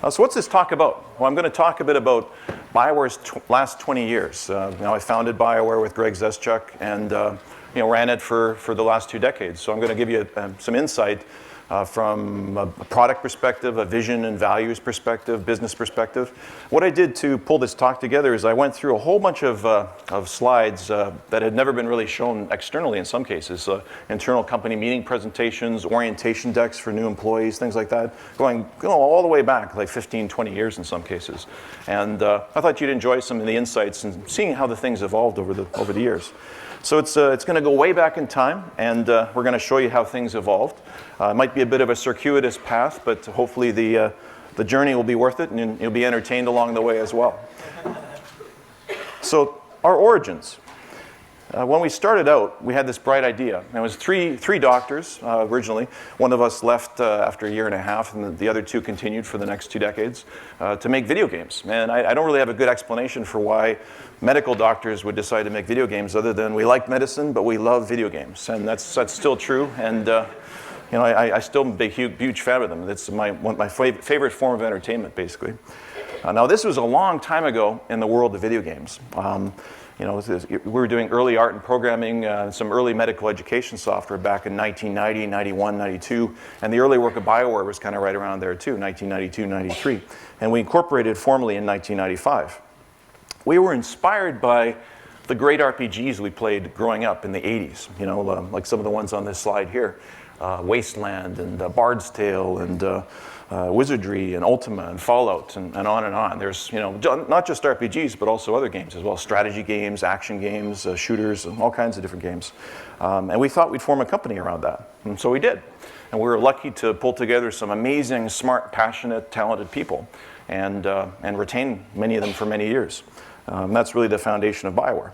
So what's this talk about? Well, I'm going to talk a bit about BioWare's last 20 years. I founded BioWare with Greg Zeschuk and ran it for the last 2 decades. So I'm going to give you some insight from a product perspective, a vision and values perspective, business perspective. What I did to pull this talk together is I went through a whole bunch of slides that had never been really shown externally in some cases. Internal company meeting presentations, orientation decks for new employees, things like that, going all the way back, like 15, 20 years in some cases. And I thought you'd enjoy some of the insights and seeing how the things evolved over the years. So it's going to go way back in time, and we're going to show you how things evolved. It might be a bit of a circuitous path, but hopefully the journey will be worth it, and you'll be entertained along the way as well. So our origins. When we started out, we had this bright idea. It was three doctors originally. One of us left after a year and a half, and the other 2 continued for the next 2 decades to make video games. And I don't really have a good explanation for why medical doctors would decide to make video games other than we like medicine, but we love video games. And that's still true. And I still am a huge fan of them. It's my favorite form of entertainment, basically. Now, this was a long time ago in the world of video games. We were doing early art and programming, some early medical education software back in 1990, 91, 92. And the early work of BioWare was kind of right around there, too, 1992, 93. And we incorporated formally in 1995. We were inspired by the great RPGs we played growing up in the 80s, like some of the ones on this slide here. Wasteland and Bard's Tale and Wizardry and Ultima and Fallout and on and on. There's not just RPGs but also other games as well, strategy games, action games, shooters, and all kinds of different games. And we thought we'd form a company around that, and so we did. And we were lucky to pull together some amazing, smart, passionate, talented people and retain many of them for many years. That's really the foundation of BioWare.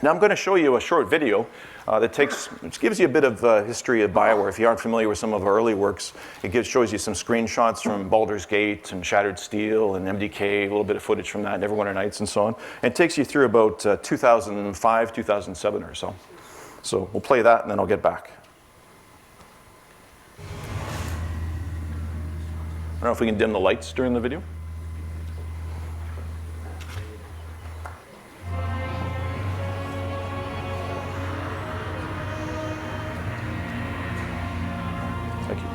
Now I'm going to show you a short video which gives you a bit of history of BioWare. If you aren't familiar with some of our early works, it shows you some screenshots from Baldur's Gate and Shattered Steel and MDK, a little bit of footage from that, Neverwinter Nights and so on. And it takes you through about 2005, 2007 or so. So we'll play that and then I'll get back. I don't know if we can dim the lights during the video. Thank you.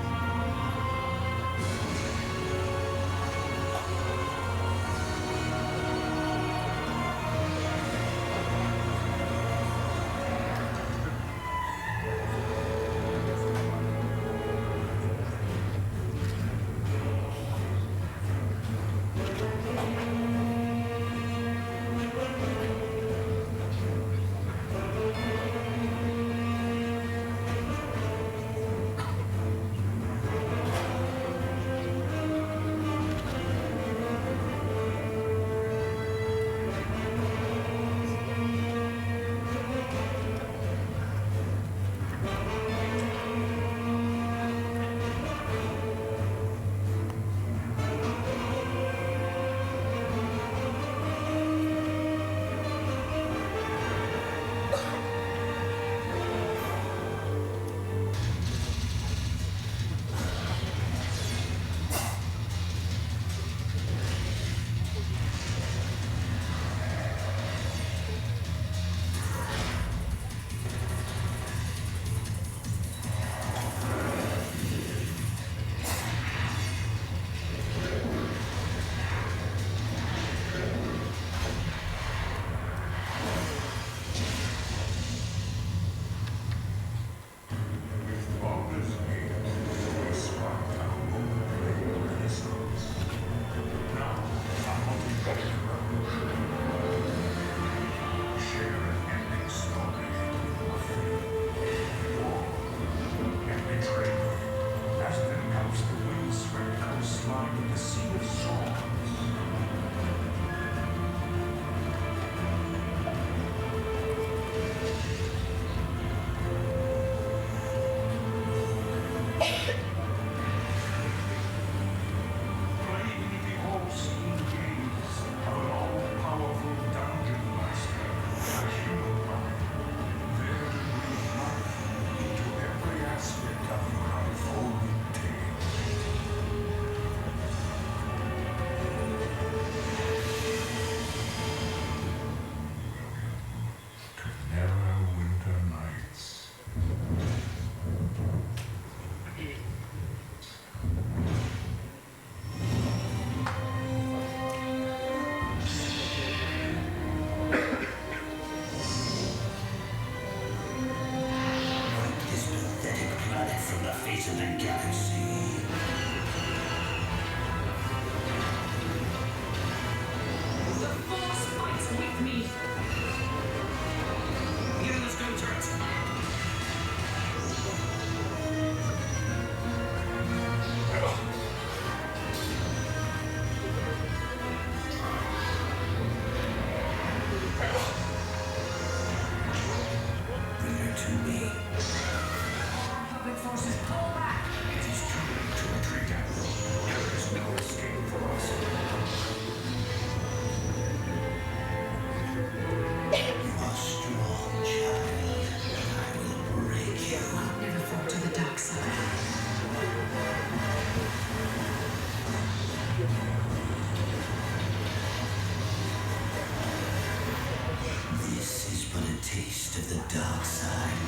This is but a taste of the dark side.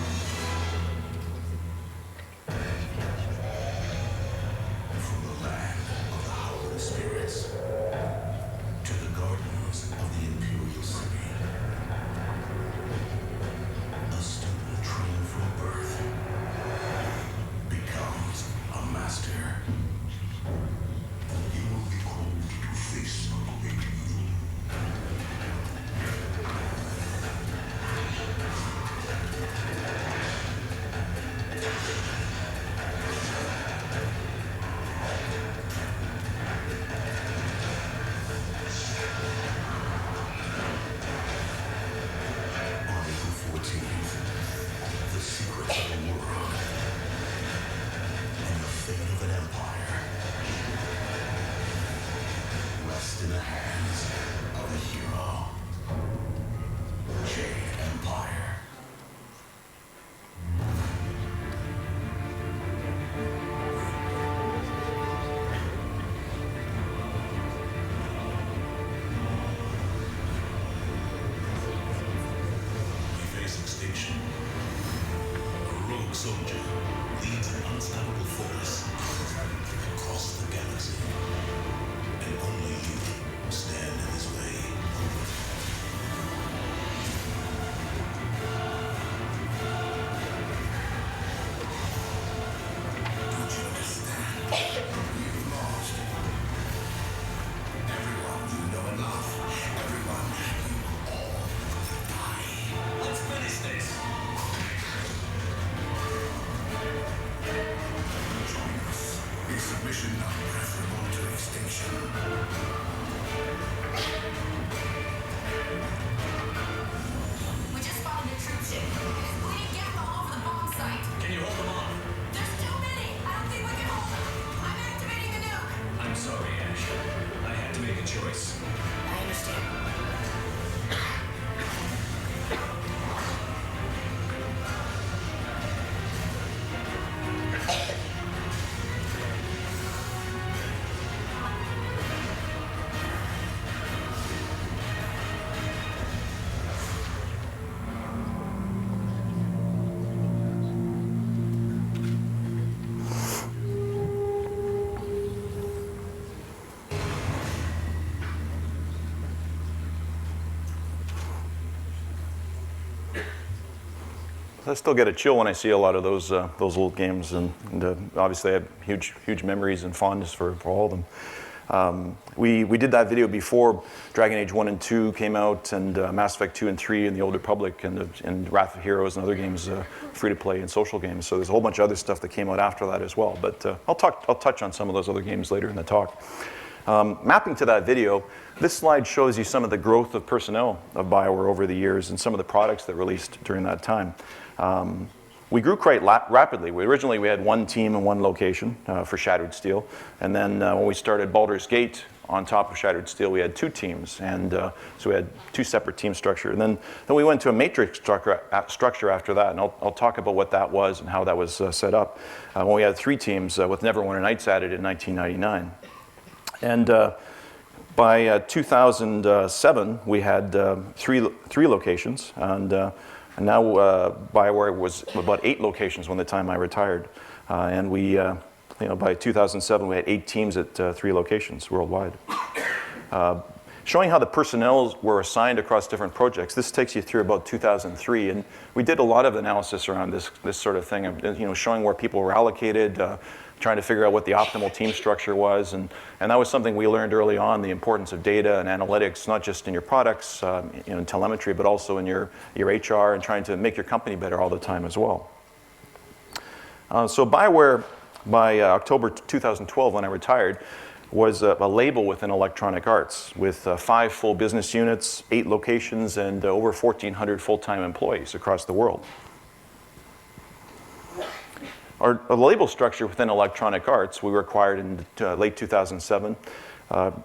From the land of the howling spirits to the gardens of the Imperial City, a student trained from birth becomes a master. You will be called to face awakening. On April 14th, the secrets of the world and the fate of an empire rest in the hands of a hero. Jade Empire. We face extinction. A rogue soldier leads an unstoppable force across the galaxy. And only you stand in his way. Don't you understand? You've lost. Everyone you know and love. Everyone you will all die. Let's finish this. Join us. Is submission not preferable to extinction? We just spotted a troop ship. It is bleeding gas all over the bomb site. Can you hold them off? There's too many. I don't think we can hold them. I'm activating the nuke. I'm sorry, Ash. I had to make a choice. I understand. I still get a chill when I see a lot of those old games, and obviously I have huge memories and fondness for all of them. We did that video before Dragon Age 1 and 2 came out, and Mass Effect 2 and 3, and the Old Republic, and Wrath of Heroes, and other games, free-to-play and social games. So there's a whole bunch of other stuff that came out after that as well. But I'll touch on some of those other games later in the talk. Mapping to that video, this slide shows you some of the growth of personnel of BioWare over the years and some of the products that released during that time. We grew quite rapidly. Originally we had one team in one location for Shattered Steel, and then when we started Baldur's Gate on top of Shattered Steel, we had two teams, and so we had two separate team structure. And then we went to a matrix structure after that, and I'll talk about what that was and how that was set up. When we had three teams with Neverwinter Nights added in 1999. And by 2007, we had three locations, and now BioWare was about 8 locations when the time I retired. And we, by 2007, we had 8 teams at 3 locations worldwide. Showing how the personnel were assigned across different projects. This takes you through about 2003, and we did a lot of analysis around this sort of thing, showing where people were allocated, trying to figure out what the optimal team structure was, and that was something we learned early on, the importance of data and analytics, not just in your products, in telemetry, but also in your HR, and trying to make your company better all the time as well. So BioWare, by October 2012, when I retired, was a label within Electronic Arts with 5 full business units, 8 locations, and over 1,400 full-time employees across the world. Our label structure within Electronic Arts, we were acquired in late 2007.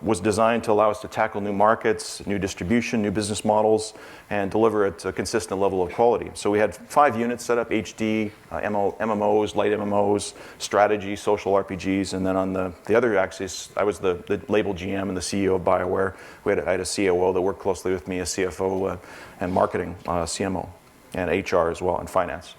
was designed to allow us to tackle new markets, new distribution, new business models, and deliver at a consistent level of quality. So we had 5 units set up: HD, MMOs, light MMOs, strategy, social RPGs, and then on the other axis, I was the label GM and the CEO of BioWare. I had a COO that worked closely with me, a CFO and marketing, CMO, and HR as well, and finance.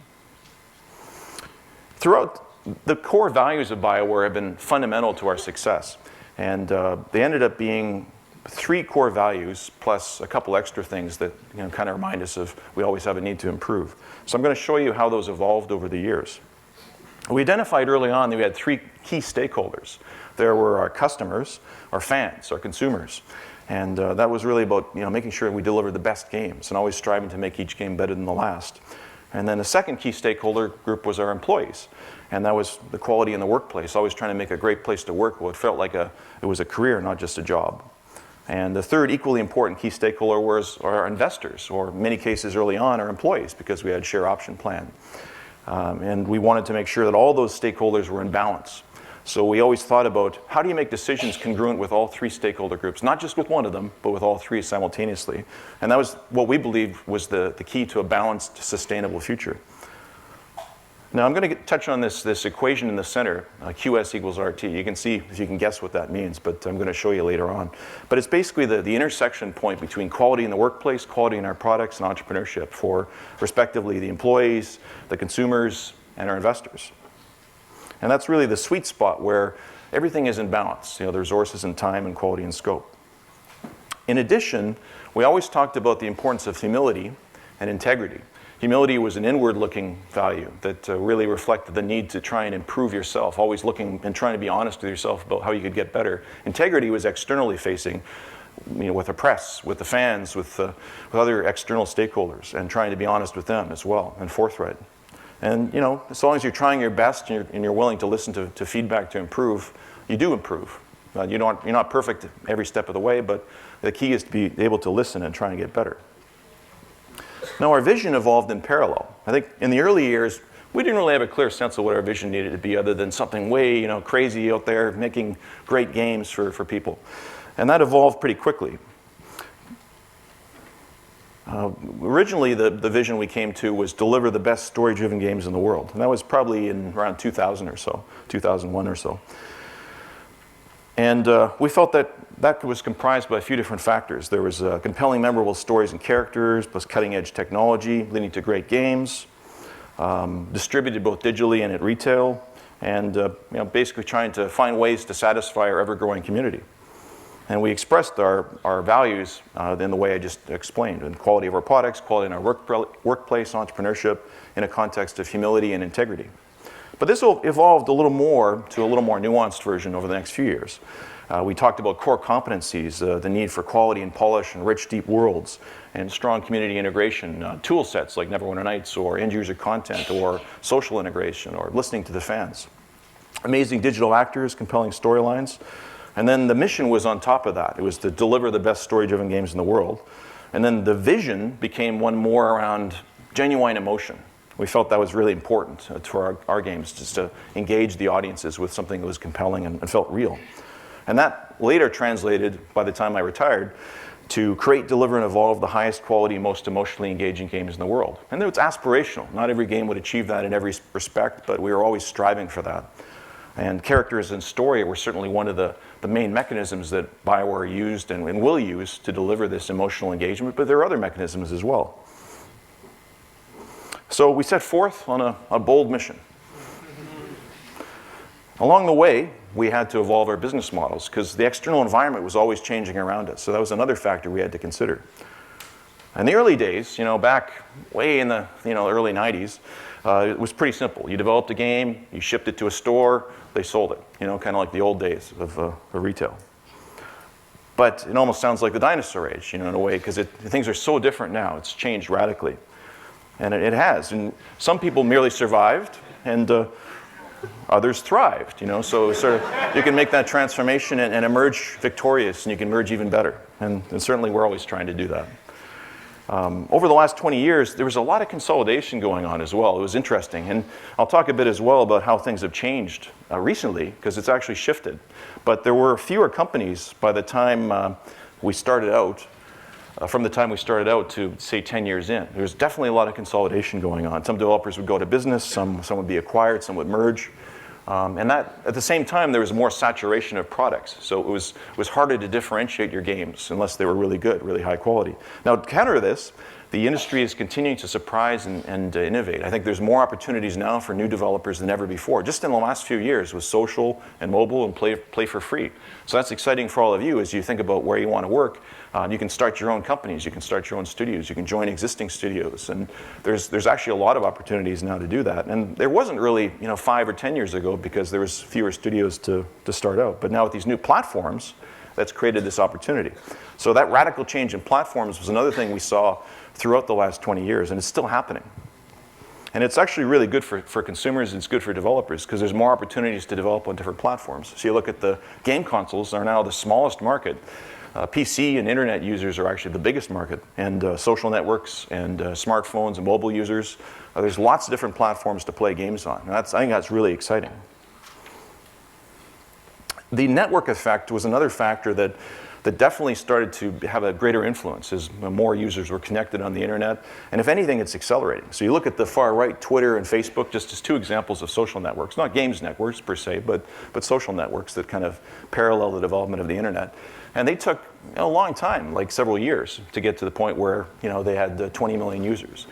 Throughout, the core values of BioWare have been fundamental to our success. And they ended up being 3 core values plus a couple extra things that kind of remind us of we always have a need to improve. So I'm going to show you how those evolved over the years. We identified early on that we had 3 key stakeholders. There were our customers, our fans, our consumers. And that was really about making sure we deliver the best games and always striving to make each game better than the last. And then the second key stakeholder group was our employees. And that was the quality in the workplace, always trying to make a great place to work where it felt like it was a career, not just a job. And the third equally important key stakeholder was our investors, or in many cases early on, our employees, because we had share option plan. And we wanted to make sure that all those stakeholders were in balance. So we always thought about how do you make decisions congruent with all 3 stakeholder groups, not just with one of them, but with all 3 simultaneously. And that was what we believed was the key to a balanced, sustainable future. Now I'm going to touch on this equation in the center, QS equals RT. You can see if you can guess what that means, but I'm going to show you later on. But it's basically the intersection point between quality in the workplace, quality in our products, and entrepreneurship for, respectively, the employees, the consumers, and our investors. And that's really the sweet spot where everything is in balance, the resources and time and quality and scope. In addition, we always talked about the importance of humility and integrity. Humility was an inward-looking value that really reflected the need to try and improve yourself, always looking and trying to be honest with yourself about how you could get better. Integrity was externally facing, with the press, with the fans, with other external stakeholders, and trying to be honest with them as well, and forthright. And as long as you're trying your best and you're willing to listen to feedback to improve, you do improve. You're not perfect every step of the way, but the key is to be able to listen and try and get better. Now our vision evolved in parallel. I think in the early years, we didn't really have a clear sense of what our vision needed to be other than something way crazy out there, making great games for people. And that evolved pretty quickly. Originally, the vision we came to was deliver the best story-driven games in the world. And that was probably in around 2000 or so, 2001 or so. And we felt that was comprised by a few different factors. There was compelling, memorable stories and characters, plus cutting-edge technology leading to great games, distributed both digitally and at retail, and basically trying to find ways to satisfy our ever-growing community. And we expressed our values in the way I just explained, in quality of our products, quality in our workplace, entrepreneurship, in a context of humility and integrity. But this evolved a little more to a little more nuanced version over the next few years. We talked about core competencies, the need for quality and polish and rich, deep worlds, and strong community integration, tool sets like Neverwinter Nights, or end-user content, or social integration, or listening to the fans. Amazing digital actors, compelling storylines. And then the mission was on top of that. It was to deliver the best story-driven games in the world. And then the vision became one more around genuine emotion. We felt that was really important for our games, just to engage the audiences with something that was compelling and felt real. And that later translated, by the time I retired, to create, deliver, and evolve the highest quality, most emotionally engaging games in the world. And it's aspirational. Not every game would achieve that in every respect, but we were always striving for that. And characters and story were certainly one of the main mechanisms that BioWare used and will use to deliver this emotional engagement, but there are other mechanisms as well. So we set forth on a bold mission. Along the way, we had to evolve our business models because the external environment was always changing around us. So that was another factor we had to consider. In the early days, back way in the early 90s, it was pretty simple. You developed a game, you shipped it to a store, they sold it. Kind of like the old days of retail. But it almost sounds like the dinosaur age, in a way, because things are so different now. It's changed radically. And it has. And some people merely survived, and others thrived. So sort of you can make that transformation and emerge victorious, and you can emerge even better. And certainly we're always trying to do that. Over the last 20 years, there was a lot of consolidation going on as well. It was interesting. And I'll talk a bit as well about how things have changed recently, because it's actually shifted. But there were fewer companies by the time we started out, from the time we started out to, say, 10 years in. There was definitely a lot of consolidation going on. Some developers would go to business, some would be acquired, some would merge. And that, at the same time, there was more saturation of products. So it was harder to differentiate your games unless they were really good, really high quality. Now, to counter this, the industry is continuing to surprise and innovate. I think there's more opportunities now for new developers than ever before, just in the last few years with social and mobile and play for free. So that's exciting for all of you as you think about where you want to work. You can start your own companies, you can start your own studios, you can join existing studios, and there's actually a lot of opportunities now to do that. And there wasn't really 5 or 10 years ago because there was fewer studios to start out. But now with these new platforms, that's created this opportunity. So that radical change in platforms was another thing we saw throughout the last 20 years, and it's still happening. And it's actually really good for consumers, it's good for developers, because there's more opportunities to develop on different platforms. So you look at the game consoles are now the smallest market. PC and internet users are actually the biggest market, and social networks and smartphones and mobile users. There's lots of different platforms to play games on. And I think that's really exciting. The network effect was another factor that definitely started to have a greater influence as more users were connected on the internet. And if anything, it's accelerating. So you look at the far right, Twitter and Facebook, just as two examples of social networks, not games networks per se, but social networks that kind of parallel the development of the internet. And they took a long time, like several years, to get to the point where they had 20 million users.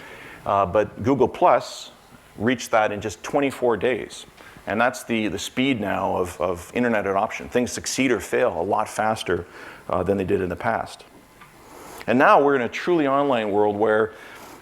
But Google Plus reached that in just 24 days. And that's the speed now of internet adoption. Things succeed or fail a lot faster than they did in the past. And now we're in a truly online world where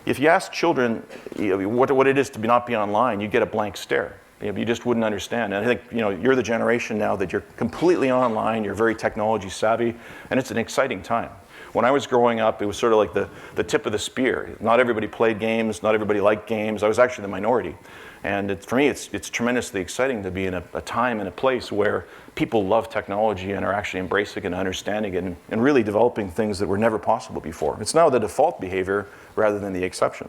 if you ask children what it is to not be online, you get a blank stare. You just wouldn't understand. And I think you're the generation now that you're completely online, you're very technology savvy, and it's an exciting time. When I was growing up, it was sort of like the tip of the spear. Not everybody played games, not everybody liked games. I was actually the minority. And for me, it's tremendously exciting to be in a time and a place where people love technology and are actually embracing and understanding it and really developing things that were never possible before. It's now the default behavior rather than the exception.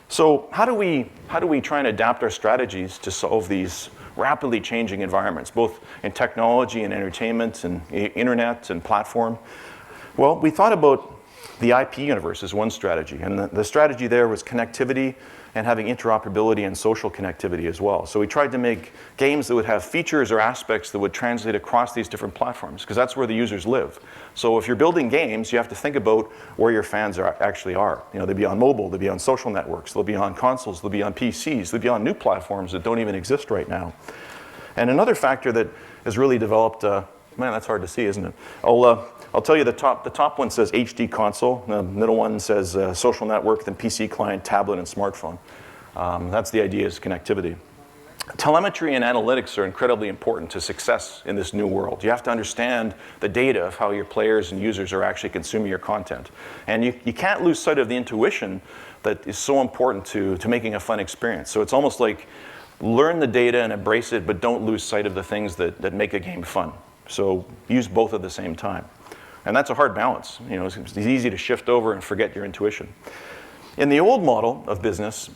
So how do we try and adapt our strategies to solve these rapidly changing environments, both in technology and entertainment and internet and platform? Well, we thought about the IP universe as one strategy, and the strategy there was connectivity and having interoperability and social connectivity as well. So we tried to make games that would have features or aspects that would translate across these different platforms, because that's where the users live. So if you're building games, you have to think about where your fans actually are. They'll be on mobile, they'll be on social networks, they'll be on consoles, they'll be on PCs, they'll be on new platforms that don't even exist right now. And another factor that has really developed, man, that's hard to see, isn't it? I'll tell you the top one says HD console, the middle one says social network, then PC client, tablet, and smartphone. That's the idea, is connectivity. Telemetry and analytics are incredibly important to success in this new world. You have to understand the data of how your players and users are actually consuming your content. And you can't lose sight of the intuition that is so important to making a fun experience. So it's almost like learn the data and embrace it, but don't lose sight of the things that make a game fun. So use both at the same time. And that's a hard balance. It's easy to shift over and forget your intuition. In the old model of business,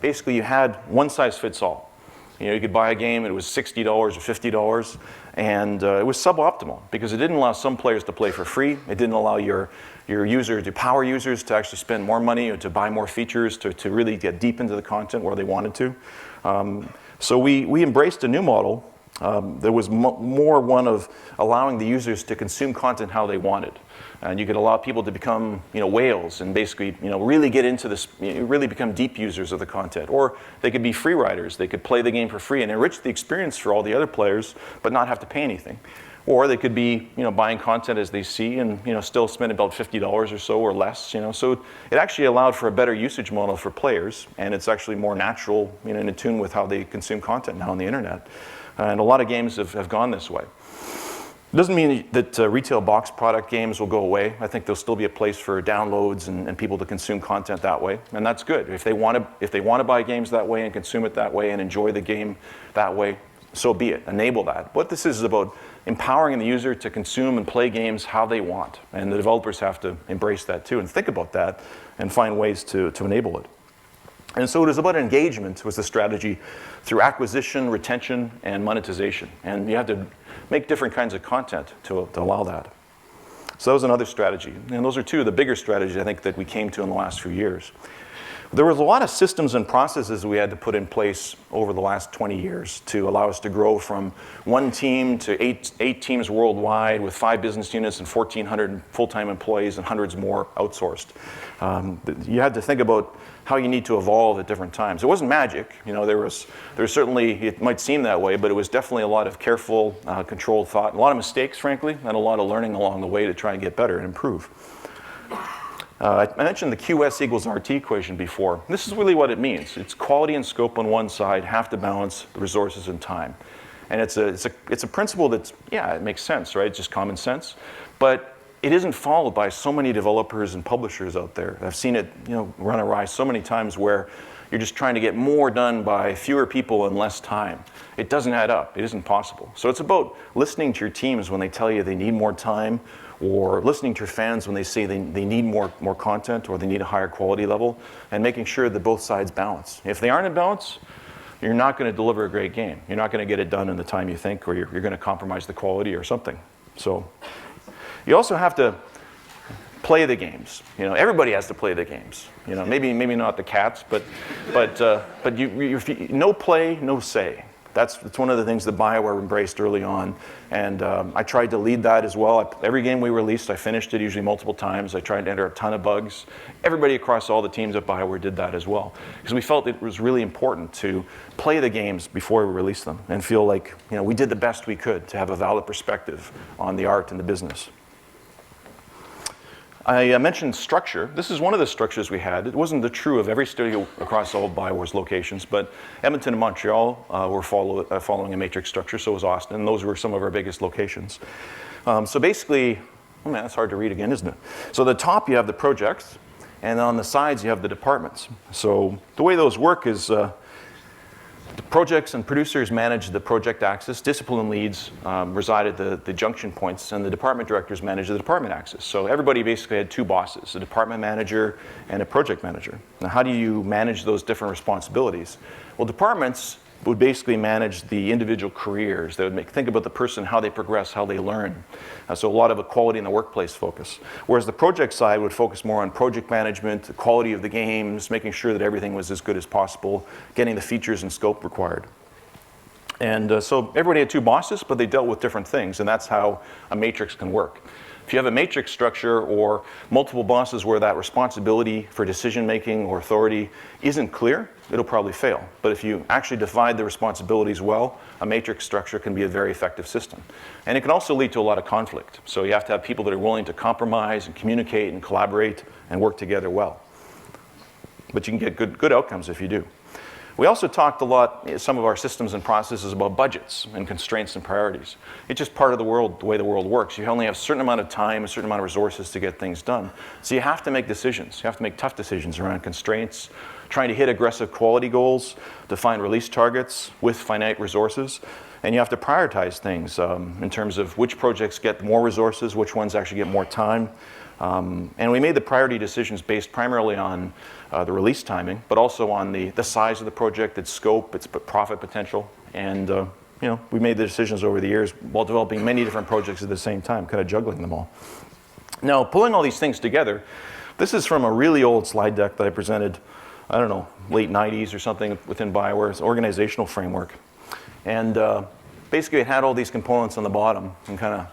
basically you had one size fits all. You could buy a game, it was $60 or $50, and it was suboptimal because it didn't allow some players to play for free. It didn't allow your users, your power users, to actually spend more money or to buy more features, to really get deep into the content where they wanted to. So we embraced a new model. There was more one of allowing the users to consume content how they wanted. And you could allow people to become whales and basically really get into this, really become deep users of the content. Or they could be free riders. They could play the game for free and enrich the experience for all the other players, but not have to pay anything. Or they could be buying content as they see and still spend about $50 or so or less. So it actually allowed for a better usage model for players, and it's actually more natural, in tune with how they consume content now on the internet. And a lot of games have gone this way. It doesn't mean that retail box product games will go away. I think there'll still be a place for downloads and people to consume content that way, and that's good. If they want to buy games that way and consume it that way and enjoy the game that way, so be it. Enable that. What this is about empowering the user to consume and play games how they want. And the developers have to embrace that too and think about that and find ways to enable it. And so it was about engagement was the strategy through acquisition, retention, and monetization. And you have to make different kinds of content to allow that. So that was another strategy. And those are two of the bigger strategies I think that we came to in the last few years. There was a lot of systems and processes we had to put in place over the last 20 years to allow us to grow from one team to eight teams worldwide with 5 business units and 1,400 full-time employees and hundreds more outsourced. You had to think about how you need to evolve at different times. It wasn't magic. You know, there was certainly, it might seem that way, but it was definitely a lot of careful, controlled thought, a lot of mistakes, frankly, and a lot of learning along the way to try and get better and improve. I mentioned the QS equals RT equation before. This is really what it means. It's quality and scope on one side, have to balance the resources and time. And it's a principle that's, yeah, it makes sense, right? It's just common sense. But it isn't followed by so many developers and publishers out there. I've seen it, you know, run awry so many times where you're just trying to get more done by fewer people in less time. It doesn't add up. It isn't possible. So it's about listening to your teams when they tell you they need more time, or listening to your fans when they say they need more content or they need a higher quality level, and making sure that both sides balance. If they aren't in balance, you're not going to deliver a great game. You're not going to get it done in the time you think, or you're going to compromise the quality or something. So you also have to play the games. You know, everybody has to play the games. You know, maybe not the cats, but no play, no say. That's one of the things that BioWare embraced early on, and I tried to lead that as well. Every game we released, I finished it usually multiple times. I tried to enter a ton of bugs. Everybody across all the teams at BioWare did that as well, because we felt it was really important to play the games before we released them and feel like, you know, we did the best we could to have a valid perspective on the art and the business. I mentioned structure. This is one of the structures we had. It wasn't the true of every studio across all of BioWare's locations, but Edmonton and Montreal were following a matrix structure, so was Austin, and those were some of our biggest locations. So basically, oh man, that's hard to read again, isn't it? So at the top you have the projects, and on the sides you have the departments. So the way those work is the projects and producers manage the project axis, discipline leads reside at the junction points, and the department directors manage the department axis. So everybody basically had two bosses, a department manager and a project manager. Now how do you manage those different responsibilities? Well, departments would basically manage the individual careers. They would think about the person, how they progress, how they learn. So a lot of equality in the workplace focus. Whereas the project side would focus more on project management, the quality of the games, making sure that everything was as good as possible, getting the features and scope required. And so everybody had two bosses, but they dealt with different things, and that's how a matrix can work. If you have a matrix structure or multiple bosses where that responsibility for decision making or authority isn't clear, it'll probably fail. But if you actually divide the responsibilities well, a matrix structure can be a very effective system. And it can also lead to a lot of conflict. So you have to have people that are willing to compromise and communicate and collaborate and work together well. But you can get good outcomes if you do. We also talked a lot, some of our systems and processes, about budgets and constraints and priorities. It's just part of the world, the way the world works. You only have a certain amount of time, a certain amount of resources to get things done. So you have to make decisions. You have to make tough decisions around constraints, trying to hit aggressive quality goals, define release targets with finite resources. And you have to prioritize things in terms of which projects get more resources, which ones actually get more time. And we made the priority decisions based primarily on the release timing, but also on the size of the project, its scope, its profit potential. And you know, we made the decisions over the years while developing many different projects at the same time, kind of juggling them all. Now, pulling all these things together, this is from a really old slide deck that I presented, I don't know, late 90s or something within BioWare's organizational framework. And basically it had all these components on the bottom, and kind of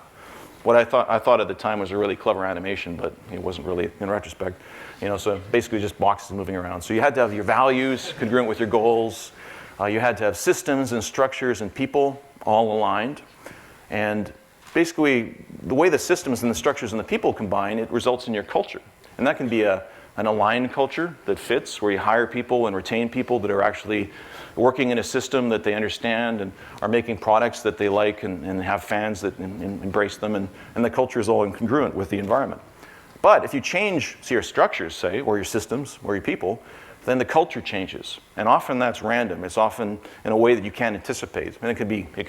what I thought at the time was a really clever animation, but it wasn't really in retrospect. You know, so basically just boxes moving around. So you had to have your values congruent with your goals. You had to have systems and structures and people all aligned. And basically, the way the systems and the structures and the people combine, it results in your culture. And that can be an aligned culture that fits, where you hire people and retain people that are actually working in a system that they understand and are making products that they like and have fans that embrace them, and the culture is all incongruent with the environment. But if you change your structures, say, or your systems, or your people, then the culture changes. And often that's random. It's often in a way that you can't anticipate. And it can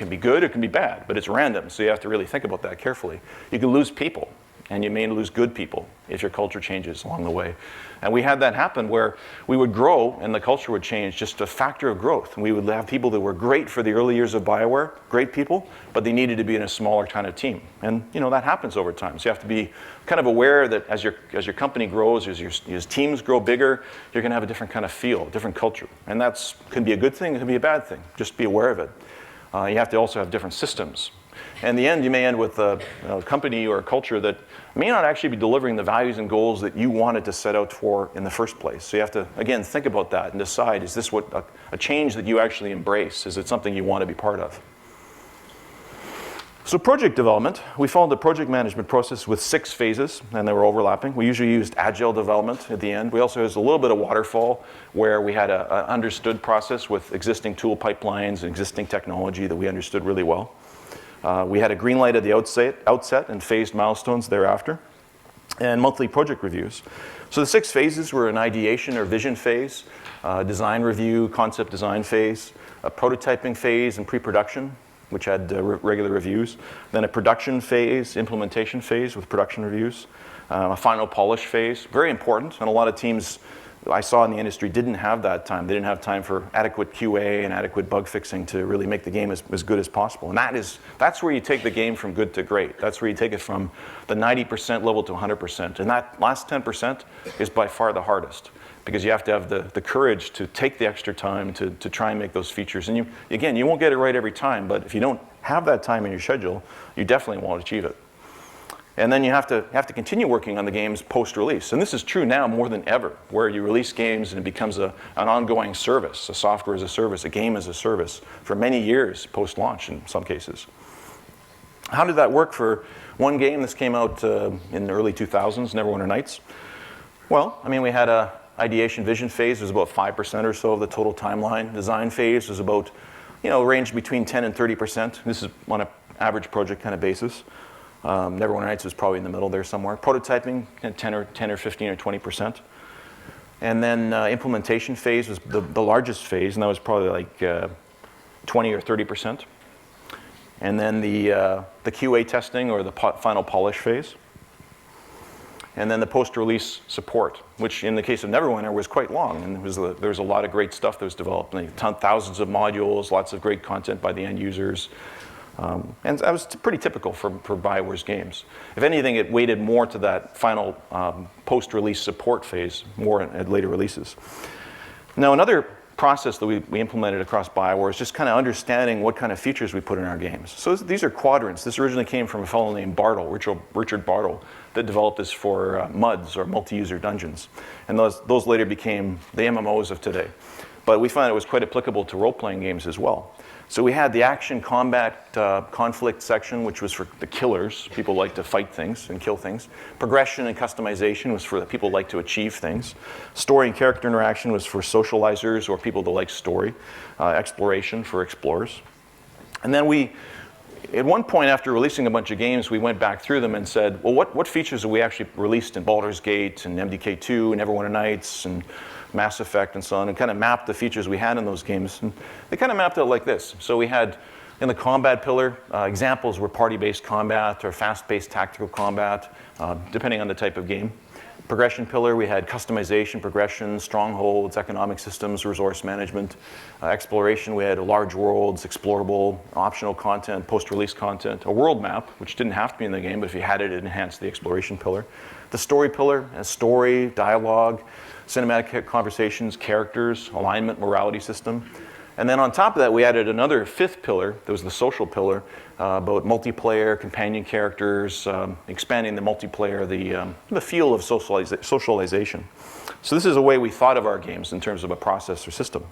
be good, it can be bad, but it's random, so you have to really think about that carefully. You can lose people, and you may lose good people if your culture changes along the way. And we had that happen where we would grow and the culture would change, just a factor of growth. And we would have people that were great for the early years of BioWare, great people, but they needed to be in a smaller kind of team. And that happens over time. So you have to be kind of aware that as your company grows, as teams grow bigger, you're going to have a different kind of feel, different culture. And that can be a good thing, it can be a bad thing. Just be aware of it. You have to also have different systems. In the end, you may end with a company or a culture that may not actually be delivering the values and goals that you wanted to set out for in the first place. So you have to, again, think about that and decide, is this what a change that you actually embrace? Is it something you want to be part of? So project development, we followed the project management process with 6 phases, and they were overlapping. We usually used agile development at the end. We also used a little bit of waterfall, where we had an understood process with existing tool pipelines and existing technology that we understood really well. We had a green light at the outset and phased milestones thereafter, and monthly project reviews. So the 6 phases were an ideation or vision phase, design review, concept design phase, a prototyping phase and pre-production, which had regular reviews, then a production phase, implementation phase with production reviews, a final polish phase, very important, and a lot of teams I saw in the industry didn't have that time. They didn't have time for adequate QA and adequate bug fixing to really make the game as good as possible. And that's where you take the game from good to great. That's where you take it from the 90% level to 100%. And that last 10% is by far the hardest, because you have to have the courage to take the extra time to try and make those features. And you won't get it right every time, but if you don't have that time in your schedule, you definitely won't achieve it. And then you have to continue working on the games post-release. And this is true now more than ever, where you release games and it becomes an ongoing service, a software as a service, a game as a service, for many years post-launch in some cases. How did that work for one game? This came out in the early 2000s, Neverwinter Nights. Well, I mean, we had a ideation vision phase. It was about 5% or so of the total timeline. Design phase was about, ranged between 10 and 30%. This is on an average project kind of basis. Neverwinter Nights was probably in the middle there somewhere. Prototyping, 10 or 15 or 20%. And then implementation phase was the largest phase, and that was probably like 20 or 30%. And then the QA testing, or the final polish phase. And then the post-release support, which in the case of Neverwinter was quite long, and there was a lot of great stuff that was developed. Thousands of modules, lots of great content by the end users. And that was pretty typical for BioWare's games. If anything, it weighted more to that final post-release support phase, more at later releases. Now, another process that we implemented across BioWare is just kind of understanding what kind of features we put in our games. So these are quadrants. This originally came from a fellow named Bartle, Richard Bartle, that developed this for MUDs, or multi-user dungeons. And those later became the MMOs of today. But we found it was quite applicable to role-playing games as well. So we had the action, combat, conflict section, which was for the killers. People like to fight things and kill things. Progression and customization was for the people who like to achieve things. Story and character interaction was for socializers or people that like story. Exploration for explorers. And then at one point after releasing a bunch of games, we went back through them and said, well, what features have we actually released in Baldur's Gate and MDK2 and Neverwinter Nights and Mass Effect and so on, and kind of mapped the features we had in those games. And they kind of mapped out like this. So we had, in the combat pillar, examples were party-based combat or fast-paced tactical combat, depending on the type of game. Progression pillar, we had customization, progression, strongholds, economic systems, resource management. Exploration, we had large worlds, explorable, optional content, post-release content. A world map, which didn't have to be in the game, but if you had it, it enhanced the exploration pillar. The story pillar, a story, dialogue, cinematic conversations, characters, alignment, morality system. And then on top of that, we added another 5th pillar. That was the social pillar, about multiplayer, companion characters, expanding the multiplayer, the feel of socialization. So this is a way we thought of our games in terms of a process or system.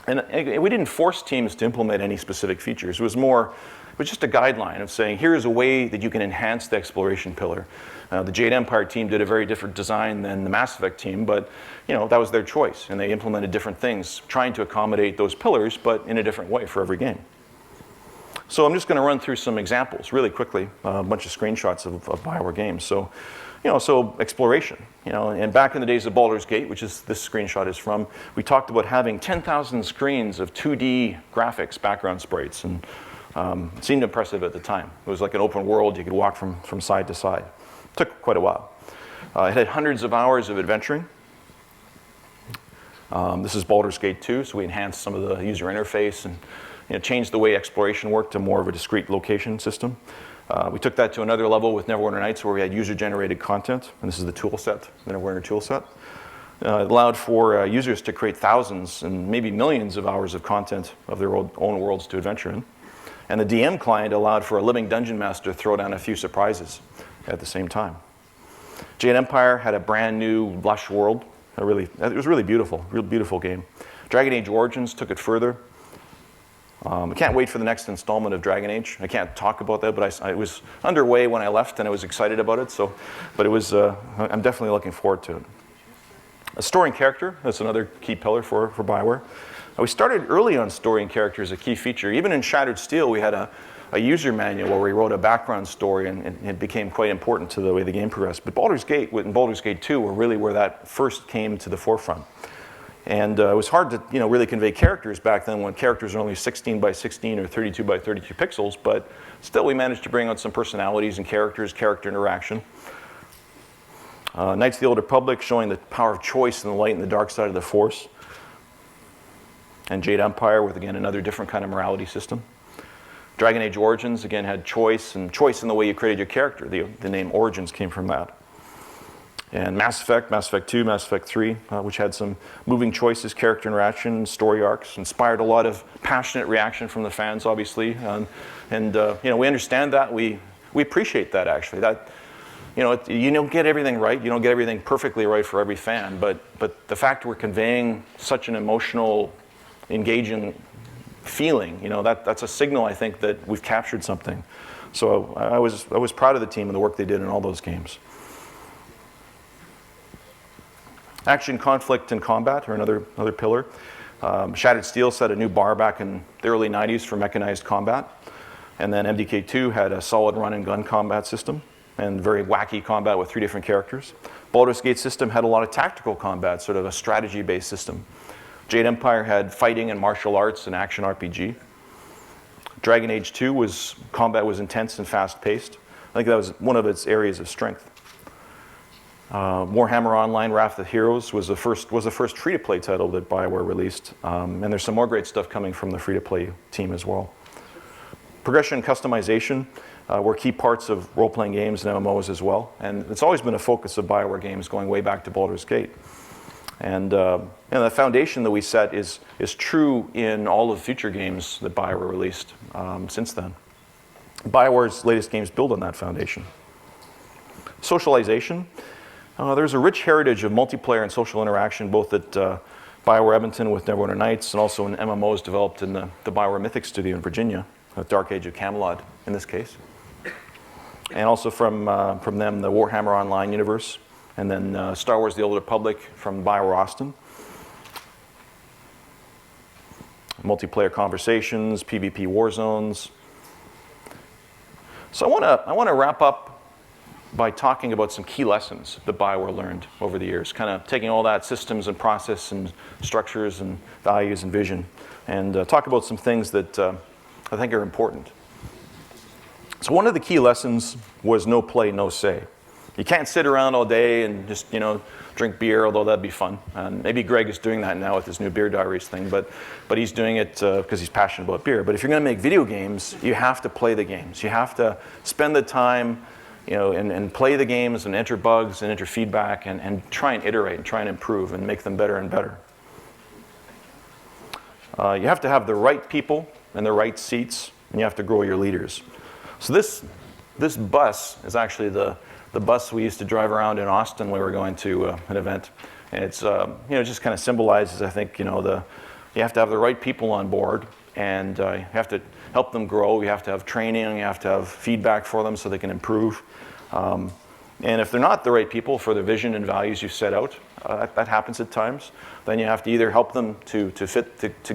And we didn't force teams to implement any specific features. It was just a guideline of saying, here's a way that you can enhance the exploration pillar. The Jade Empire team did a very different design than the Mass Effect team, but that was their choice, and they implemented different things, trying to accommodate those pillars, but in a different way for every game. So I'm just going to run through some examples really quickly, a bunch of screenshots of BioWare games. So, so exploration. And back in the days of Baldur's Gate, which is this screenshot is from, we talked about having 10,000 screens of 2D graphics, background sprites, and it seemed impressive at the time. It was like an open world; you could walk from side to side. It took quite a while. It had hundreds of hours of adventuring. This is Baldur's Gate 2, so we enhanced some of the user interface and changed the way exploration worked to more of a discrete location system. We took that to another level with Neverwinter Nights, where we had user-generated content, and this is the tool set, the Neverwinter tool set. It allowed for users to create thousands and maybe millions of hours of content of their own worlds to adventure in. And the DM client allowed for a living dungeon master to throw down a few surprises at the same time. Jade Empire had a brand new lush world. It was really beautiful, real beautiful game. Dragon Age Origins took it further. I can't wait for the next installment of Dragon Age. I can't talk about that, but it was underway when I left, and I was excited about it. But it was. I'm definitely looking forward to it. A story and character. That's another key pillar for BioWare. We started early on story and character as a key feature. Even in Shattered Steel, we had a user manual where we wrote a background story, and it became quite important to the way the game progressed. But Baldur's Gate and Baldur's Gate 2 were really where that first came to the forefront. And it was hard to really convey characters back then when characters are only 16 by 16 or 32 by 32 pixels, but still we managed to bring out some personalities and characters, character interaction. Knights of the Old Republic, showing the power of choice and the light and the dark side of the Force. And Jade Empire with, again, another different kind of morality system. Dragon Age Origins, again, had choice in the way you created your character. The name Origins came from that. And Mass Effect 2, Mass Effect 3, which had some moving choices, character interaction, story arcs, inspired a lot of passionate reaction from the fans, obviously. We understand that. We appreciate that, actually. That, you don't get everything right. You don't get everything perfectly right for every fan. But the fact we're conveying such an emotional, engaging feeling, that's a signal, I think, that we've captured something. So I was proud of the team and the work they did in all those games. Action, conflict, and combat are another pillar. Shattered Steel set a new bar back in the early 90s for mechanized combat. And then MDK2 had a solid run and gun combat system and very wacky combat with 3 different characters. Baldur's Gate system had a lot of tactical combat, sort of a strategy-based system. Jade Empire had fighting and martial arts and action RPG. Dragon Age 2 combat was intense and fast-paced. I think that was one of its areas of strength. Warhammer Online: Wrath of the Heroes was the first free-to-play title that BioWare released, and there's some more great stuff coming from the free-to-play team as well. Progression and customization were key parts of role-playing games and MMOs as well, and it's always been a focus of BioWare games going way back to Baldur's Gate. And the foundation that we set is true in all of the future games that BioWare released since then. BioWare's latest games build on that foundation. Socialization. There's a rich heritage of multiplayer and social interaction, both at BioWare Edmonton with Neverwinter Nights and also in MMOs developed in the BioWare Mythic Studio in Virginia, Dark Age of Camelot in this case. And also from them, the Warhammer Online universe, and then Star Wars: The Old Republic from BioWare Austin. Multiplayer conversations, PvP war zones. So I want to wrap up by talking about some key lessons that BioWare learned over the years, kind of taking all that systems and process and structures and values and vision, and talk about some things that I think are important. So one of the key lessons was no play, no say. You can't sit around all day and just drink beer, although that'd be fun. And maybe Greg is doing that now with his new Beer Diaries thing, but he's doing it because he's passionate about beer. But if you're going to make video games, you have to play the games. You have to spend the time and play the games and enter bugs and enter feedback and try and iterate and try and improve and make them better and better. You have to have the right people in the right seats, and you have to grow your leaders. So this bus is actually the bus we used to drive around in Austin when we were going to an event. And it's, just kind of symbolizes, I think, you have to have the right people on board, and you have to help them grow. You have to have training. You have to have feedback for them so they can improve. And if they're not the right people for the vision and values you set out, that happens at times, then you have to either help them to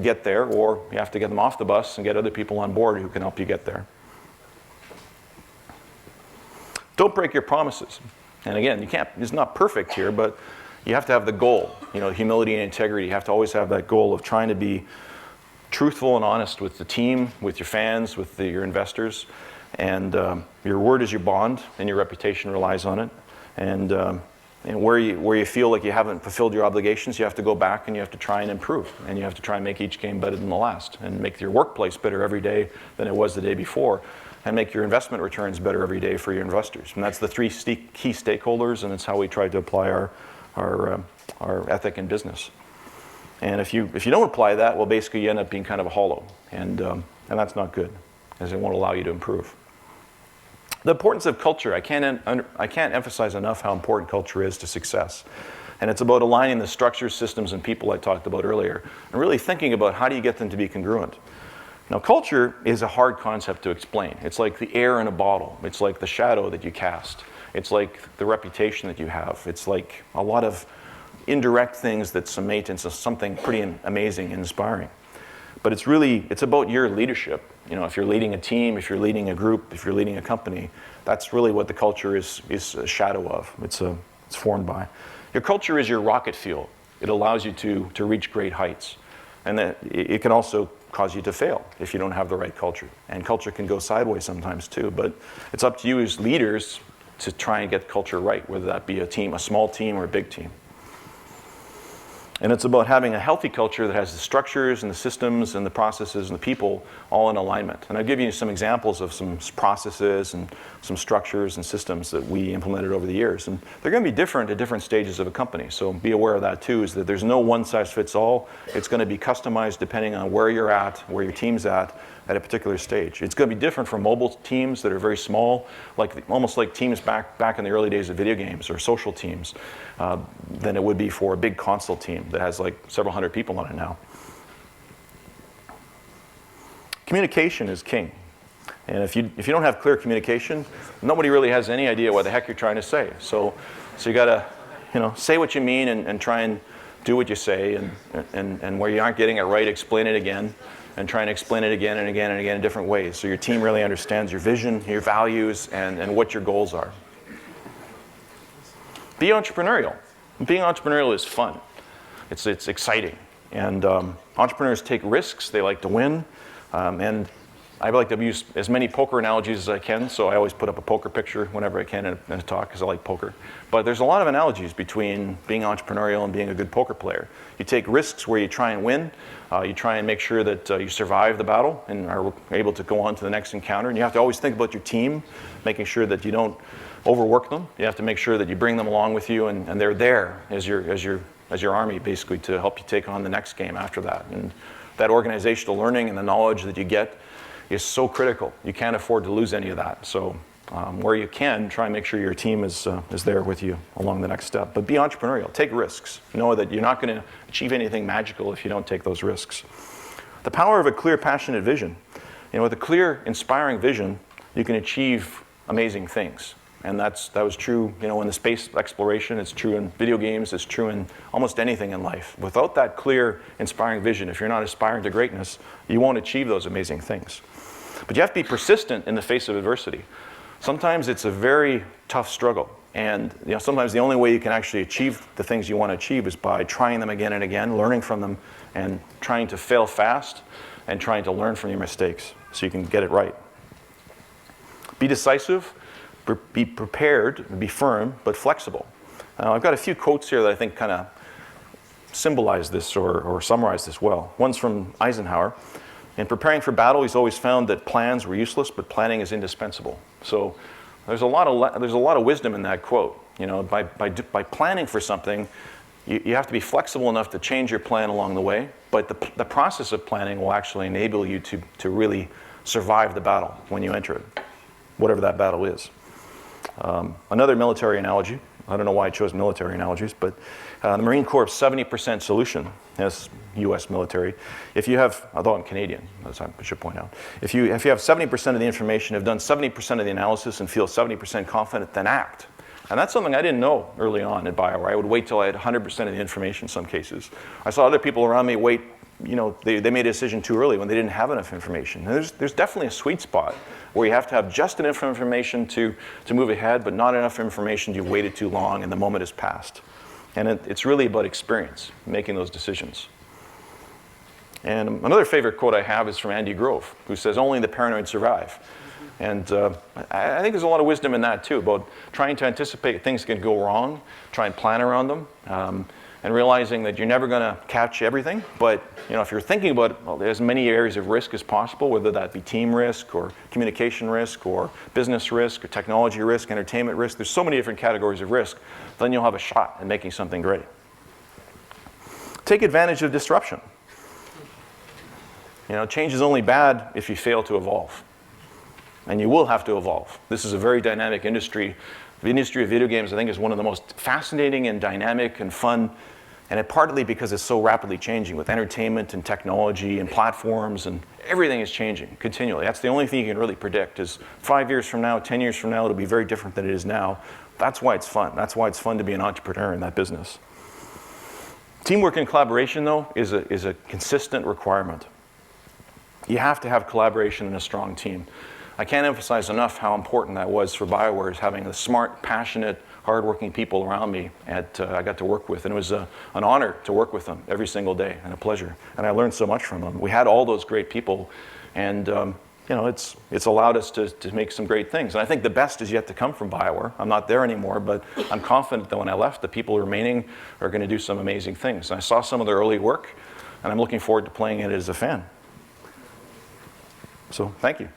get there, or you have to get them off the bus and get other people on board who can help you get there. Don't break your promises. And again, it's not perfect here, but you have to have the goal. Humility and integrity. You have to always have that goal of trying to be truthful and honest with the team, with your fans, with your investors. And your word is your bond, and your reputation relies on it. And where you feel like you haven't fulfilled your obligations, you have to go back and you have to try and improve. And you have to try and make each game better than the last, and make your workplace better every day than it was the day before, and make your investment returns better every day for your investors. And that's the three key stakeholders, and it's how we try to apply our ethic in business. And if you don't apply that, well, basically you end up being kind of a hollow, and that's not good, as it won't allow you to improve. The importance of culture. I can't emphasize enough how important culture is to success. And it's about aligning the structures, systems, and people I talked about earlier, and really thinking about how do you get them to be congruent. Now, culture is a hard concept to explain. It's like the air in a bottle. It's like the shadow that you cast. It's like the reputation that you have. It's like a lot of indirect things that summate into something pretty amazing and inspiring. But it's about your leadership. If you're leading a team, if you're leading a group, if you're leading a company, that's really what the culture is a shadow of. It's formed by. Your culture is your rocket fuel. It allows you to reach great heights. And that it can also cause you to fail if you don't have the right culture. And culture can go sideways sometimes too, but it's up to you as leaders to try and get culture right, whether that be a small team or a big team. And it's about having a healthy culture that has the structures and the systems and the processes and the people all in alignment. And I'll give you some examples of some processes and some structures and systems that we implemented over the years. And they're going to be different at different stages of a company. So be aware of that too, is that there's no one size fits all. It's going to be customized depending on where you're at, where your team's at a particular stage. It's going to be different for mobile teams that are very small, almost like teams back in the early days of video games, or social teams, than it would be for a big console team that has like several hundred people on it now. Communication is king. And if you don't have clear communication, nobody really has any idea what the heck you're trying to say. So you got to say what you mean and try and do what you say, and where you aren't getting it right, explain it again, and try and explain it again and again and again in different ways, so your team really understands your vision, your values, and what your goals are. Be entrepreneurial. Being entrepreneurial is fun. It's exciting. And entrepreneurs take risks. They like to win. And I like to use as many poker analogies as I can, so I always put up a poker picture whenever I can in a talk, because I like poker. But there's a lot of analogies between being entrepreneurial and being a good poker player. You take risks where you try and win. You try and make sure that you survive the battle and are able to go on to the next encounter. And you have to always think about your team, making sure that you don't overwork them. You have to make sure that you bring them along with you, and they're there as your army, basically, to help you take on the next game after that. And that organizational learning and the knowledge that you get is so critical. You can't afford to lose any of that. So where you can, try and make sure your team is there with you along the next step. But be entrepreneurial. Take risks. Know that you're not going to achieve anything magical if you don't take those risks. The power of a clear, passionate vision. With a clear, inspiring vision, you can achieve amazing things. And that was true, in the space exploration. It's true in video games. It's true in almost anything in life. Without that clear, inspiring vision, if you're not aspiring to greatness, you won't achieve those amazing things. But you have to be persistent in the face of adversity. Sometimes it's a very tough struggle. And sometimes the only way you can actually achieve the things you want to achieve is by trying them again and again, learning from them, and trying to fail fast, and trying to learn from your mistakes so you can get it right. Be decisive. Be prepared, be firm, but flexible. I've got a few quotes here that I think kind of symbolize this or summarize this well. One's from Eisenhower. In preparing for battle, he's always found that plans were useless, but planning is indispensable. So there's a lot of wisdom in that quote. By planning for something, you have to be flexible enough to change your plan along the way, but the process of planning will actually enable you to really survive the battle when you enter it, whatever that battle is. Another military analogy, I don't know why I chose military analogies, but the Marine Corps' 70% solution, as U.S. military, if you have, although I'm Canadian, as I should point out, if you have 70% of the information, have done 70% of the analysis, and feel 70% confident, then act. And that's something I didn't know early on at BioWare. I would wait till I had 100% of the information in some cases. I saw other people around me wait, they made a decision too early when they didn't have enough information. And there's definitely a sweet spot where you have to have just enough information to move ahead, but not enough information you've waited too long and the moment has passed. And it's really about experience, making those decisions. And another favorite quote I have is from Andy Grove, who says, "Only the paranoid survive." And I think there's a lot of wisdom in that too, about trying to anticipate things can go wrong, try and plan around them, and realizing that you're never going to catch everything. But if you're thinking about well, there's many areas of risk as possible, whether that be team risk or communication risk or business risk or technology risk, entertainment risk, there's so many different categories of risk, then you'll have a shot at making something great. Take advantage of disruption. Change is only bad if you fail to evolve. And you will have to evolve. This is a very dynamic industry. The industry of video games, I think, is one of the most fascinating and dynamic and fun, and partly because it's so rapidly changing with entertainment and technology and platforms, and everything is changing continually. That's the only thing you can really predict is 5 years from now, 10 years from now, it'll be very different than it is now. That's why it's fun. That's why it's fun to be an entrepreneur in that business. Teamwork and collaboration, though, is a consistent requirement. You have to have collaboration in a strong team. I can't emphasize enough how important that was for BioWare's, having the smart, passionate, hardworking people around me I got to work with. And it was an honor to work with them every single day, and a pleasure. And I learned so much from them. We had all those great people, and it's allowed us to make some great things. And I think the best is yet to come from BioWare. I'm not there anymore, but I'm confident that when I left, the people remaining are going to do some amazing things. And I saw some of their early work, and I'm looking forward to playing it as a fan. So, thank you.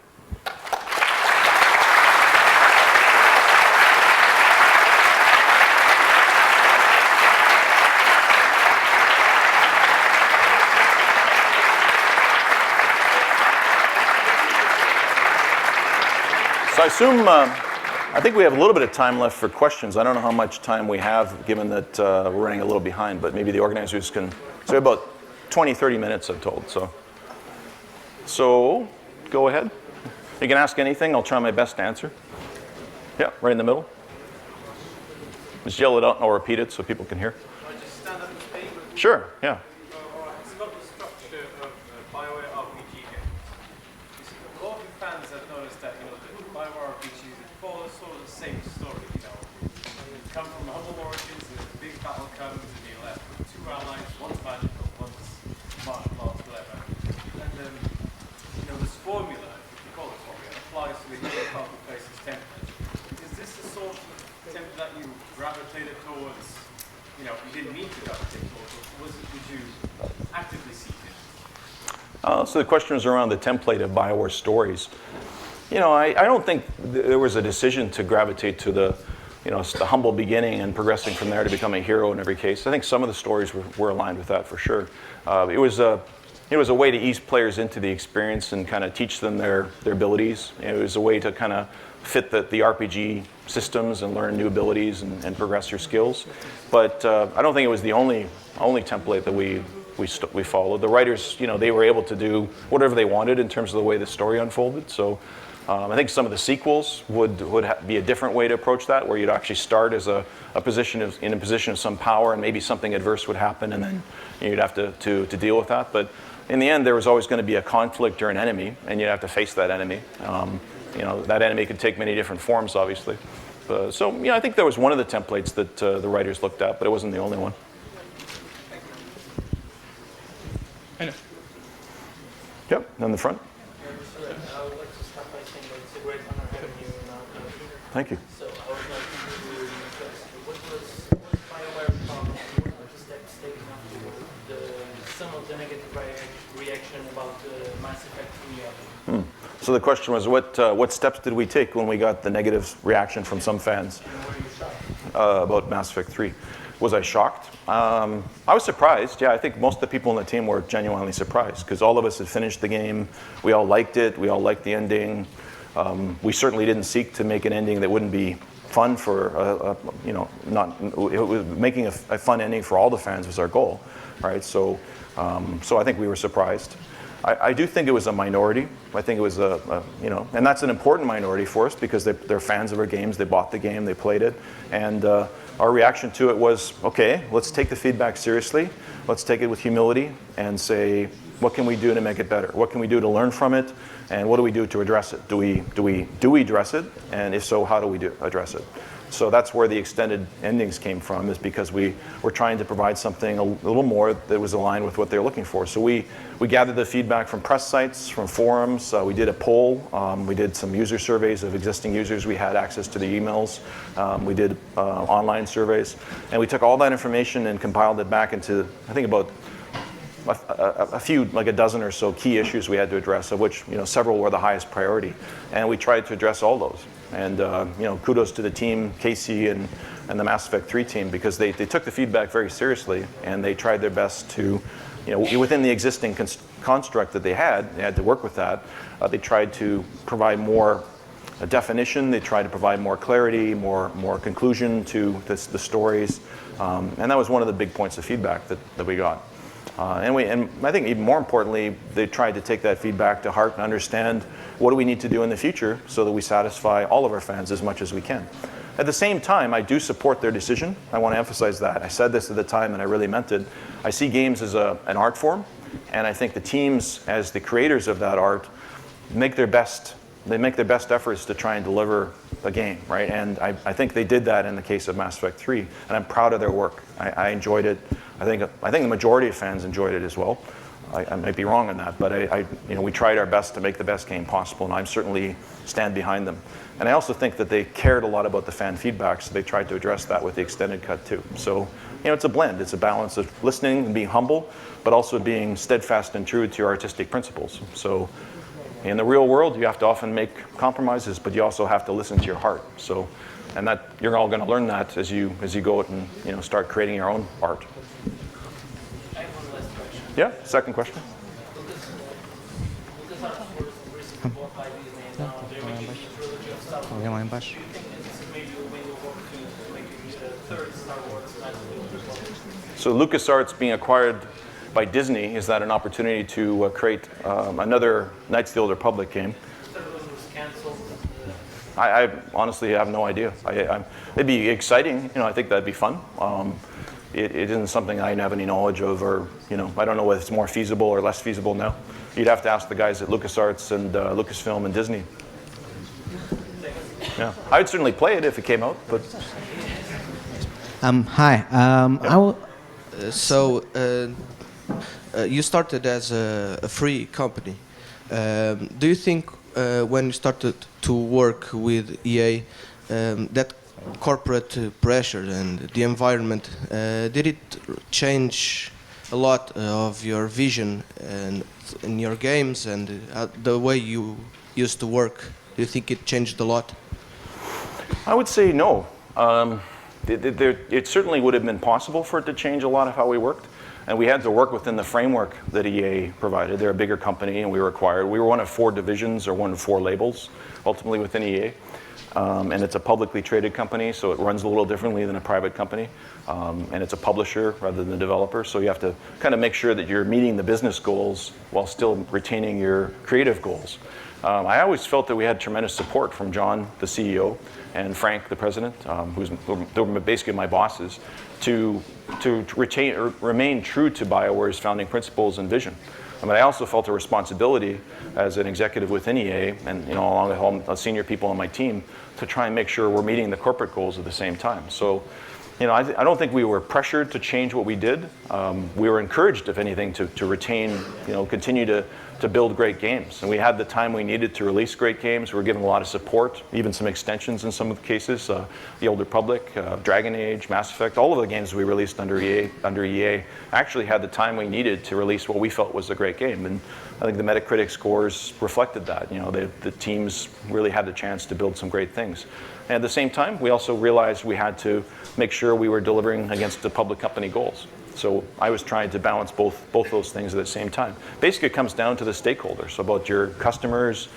So I think we have a little bit of time left for questions. I don't know how much time we have, given that we're running a little behind, but maybe the organizers can. So about 20, 30 minutes, I'm told. So go ahead. You can ask anything. I'll try my best to answer. Yeah, right in the middle. Just yell it out and I'll repeat it so people can hear. Can I just stand up and speak? Sure, yeah. All right. It's about the structure of BioWare RPG games. You see, a lot of fans have noticed that the BioWare RPGs follow sort of the same story. You come from humble origins, and a big battle comes, and you're left with two allies, one's magical, one's martial arts, whatever. And this formula, if you call it formula, applies to the hero powerful places template. Is this the sort of template that you gravitated towards? You didn't mean to gravitate towards, or did you actively seek it? So the question was around the template of BioWare stories. I don't think there was a decision to gravitate to the humble beginning and progressing from there to become a hero in every case. I think some of the stories were aligned with that for sure. It was a way to ease players into the experience and kind of teach them their abilities. It was a way to kind of fit the RPG systems and learn new abilities and progress your skills. But I don't think it was the only template that we followed. The writers, they were able to do whatever they wanted in terms of the way the story unfolded. So I think some of the sequels would be a different way to approach that, where you'd actually start as in a position of some power, and maybe something adverse would happen, and then you'd have to deal with that. But in the end, there was always going to be a conflict or an enemy, and you'd have to face that enemy. That enemy could take many different forms, obviously. I think that was one of the templates that the writers looked at, but it wasn't the only one. I know. Yep, in the front. I would like to start by saying that it's a great honor having you in our country. Thank you. So I would like to discuss what was BioWare about the steps taken after some of the negative reaction about Mass Effect 3. So the question was, what steps did we take when we got the negative reaction from some fans about Mass Effect 3? Was I shocked? I was surprised. Yeah, I think most of the people on the team were genuinely surprised because all of us had finished the game. We all liked it. We all liked the ending. We certainly didn't seek to make an ending that wouldn't be fun for, making a fun ending for all the fans was our goal, right? So I think we were surprised. I do think it was a minority. I think it was and that's an important minority for us because they're fans of our games. They bought the game, they played it, and our reaction to it was, okay, let's take the feedback seriously. Let's take it with humility and say, what can we do to make it better? What can we do to learn from it? And what do we do to address it? Do we address it? And if so, how do we address it? So that's where the extended endings came from, is because we were trying to provide something a little more that was aligned with what they're looking for. So we gathered the feedback from press sites, from forums. We did a poll. We did some user surveys of existing users. We had access to the emails. We did online surveys. And we took all that information and compiled it back into, I think, about a few, like a dozen or so key issues we had to address, of which several were the highest priority. And we tried to address all those. And kudos to the team, Casey and the Mass Effect 3 team, because they took the feedback very seriously and they tried their best to, within the existing construct that they had to work with that. They tried to provide more definition. They tried to provide more clarity, more conclusion to the stories, and that was one of the big points of feedback that we got. And I think even more importantly, they tried to take that feedback to heart and understand what do we need to do in the future so that we satisfy all of our fans as much as we can. At the same time, I do support their decision. I want to emphasize that. I said this at the time and I really meant it. I see games as an art form, and I think the teams, as the creators of that art, make their best efforts to try and deliver a game, right? And I think they did that in the case of Mass Effect 3, and I'm proud of their work. I enjoyed it. I think the majority of fans enjoyed it as well. I might be wrong on that, but we tried our best to make the best game possible, and I certainly stand behind them. And I also think that they cared a lot about the fan feedback, so they tried to address that with the extended cut too. So, it's a blend. It's a balance of listening and being humble, but also being steadfast and true to your artistic principles. So, in the real world, you have to often make compromises, but you also have to listen to your heart. So, and that you're all going to learn that as you go out and start creating your own art. I have one last question. Yeah, second question. Lucas was recently bought by Disney, and now they're making a trilogy of Star Wars. Alguém lá embaixo. Do you think that this is maybe a window of opportunity to make a third Star Wars Knights of the Old Republic? So LucasArts being acquired by Disney, is that an opportunity to create another Knights of the Old Republic game? Star Wars was cancelled. I honestly have no idea. It'd be exciting. I think that'd be fun. It isn't something I have any knowledge of, or I don't know whether it's more feasible or less feasible now. You'd have to ask the guys at LucasArts and Lucasfilm and Disney. Yeah, I'd certainly play it if it came out. But Hi. You started as a free company. Do you think when you started to work with EA, that corporate pressure and the environment, did it change a lot of your vision and in your games and the way you used to work? Do you think it changed a lot? I would say no. It certainly would have been possible for it to change a lot of how we worked. And we had to work within the framework that EA provided. They're a bigger company, and we were acquired. We were one of 4 divisions, or one of 4 labels, ultimately within EA. And it's a publicly traded company, so it runs a little differently than a private company. And it's a publisher rather than a developer, so you have to kind of make sure that you're meeting the business goals while still retaining your creative goals. I always felt that we had tremendous support from John, the CEO, and Frank, the president, who were basically my bosses, to retain or remain true to BioWare's founding principles and vision. I also felt a responsibility as an executive within EA, and along with all the senior people on my team, to try and make sure we're meeting the corporate goals at the same time. So, I don't think we were pressured to change what we did. We were encouraged, if anything, to retain, continue to build great games. And we had the time we needed to release great games. We were given a lot of support, even some extensions in some of the cases. The Old Republic, Dragon Age, Mass Effect, all of the games we released under EA actually had the time we needed to release what we felt was a great game. And I think the Metacritic scores reflected that. The teams really had the chance to build some great things. And at the same time, we also realized we had to make sure we were delivering against the public company goals. So I was trying to balance both those things at the same time. Basically, it comes down to the stakeholders, about your customers,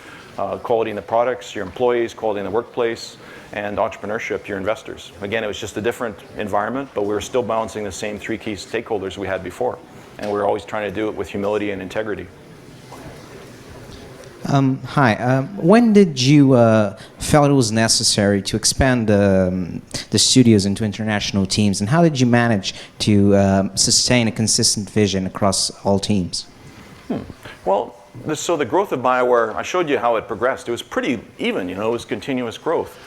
quality in the products, your employees, quality in the workplace, and entrepreneurship, your investors. Again, it was just a different environment, but we were still balancing the same 3 key stakeholders we had before. And we were always trying to do it with humility and integrity. Hi. When did you felt it was necessary to expand the studios into international teams, and how did you manage to sustain a consistent vision across all teams? Well, so the growth of BioWare, I showed you how it progressed. It was pretty even, it was continuous growth.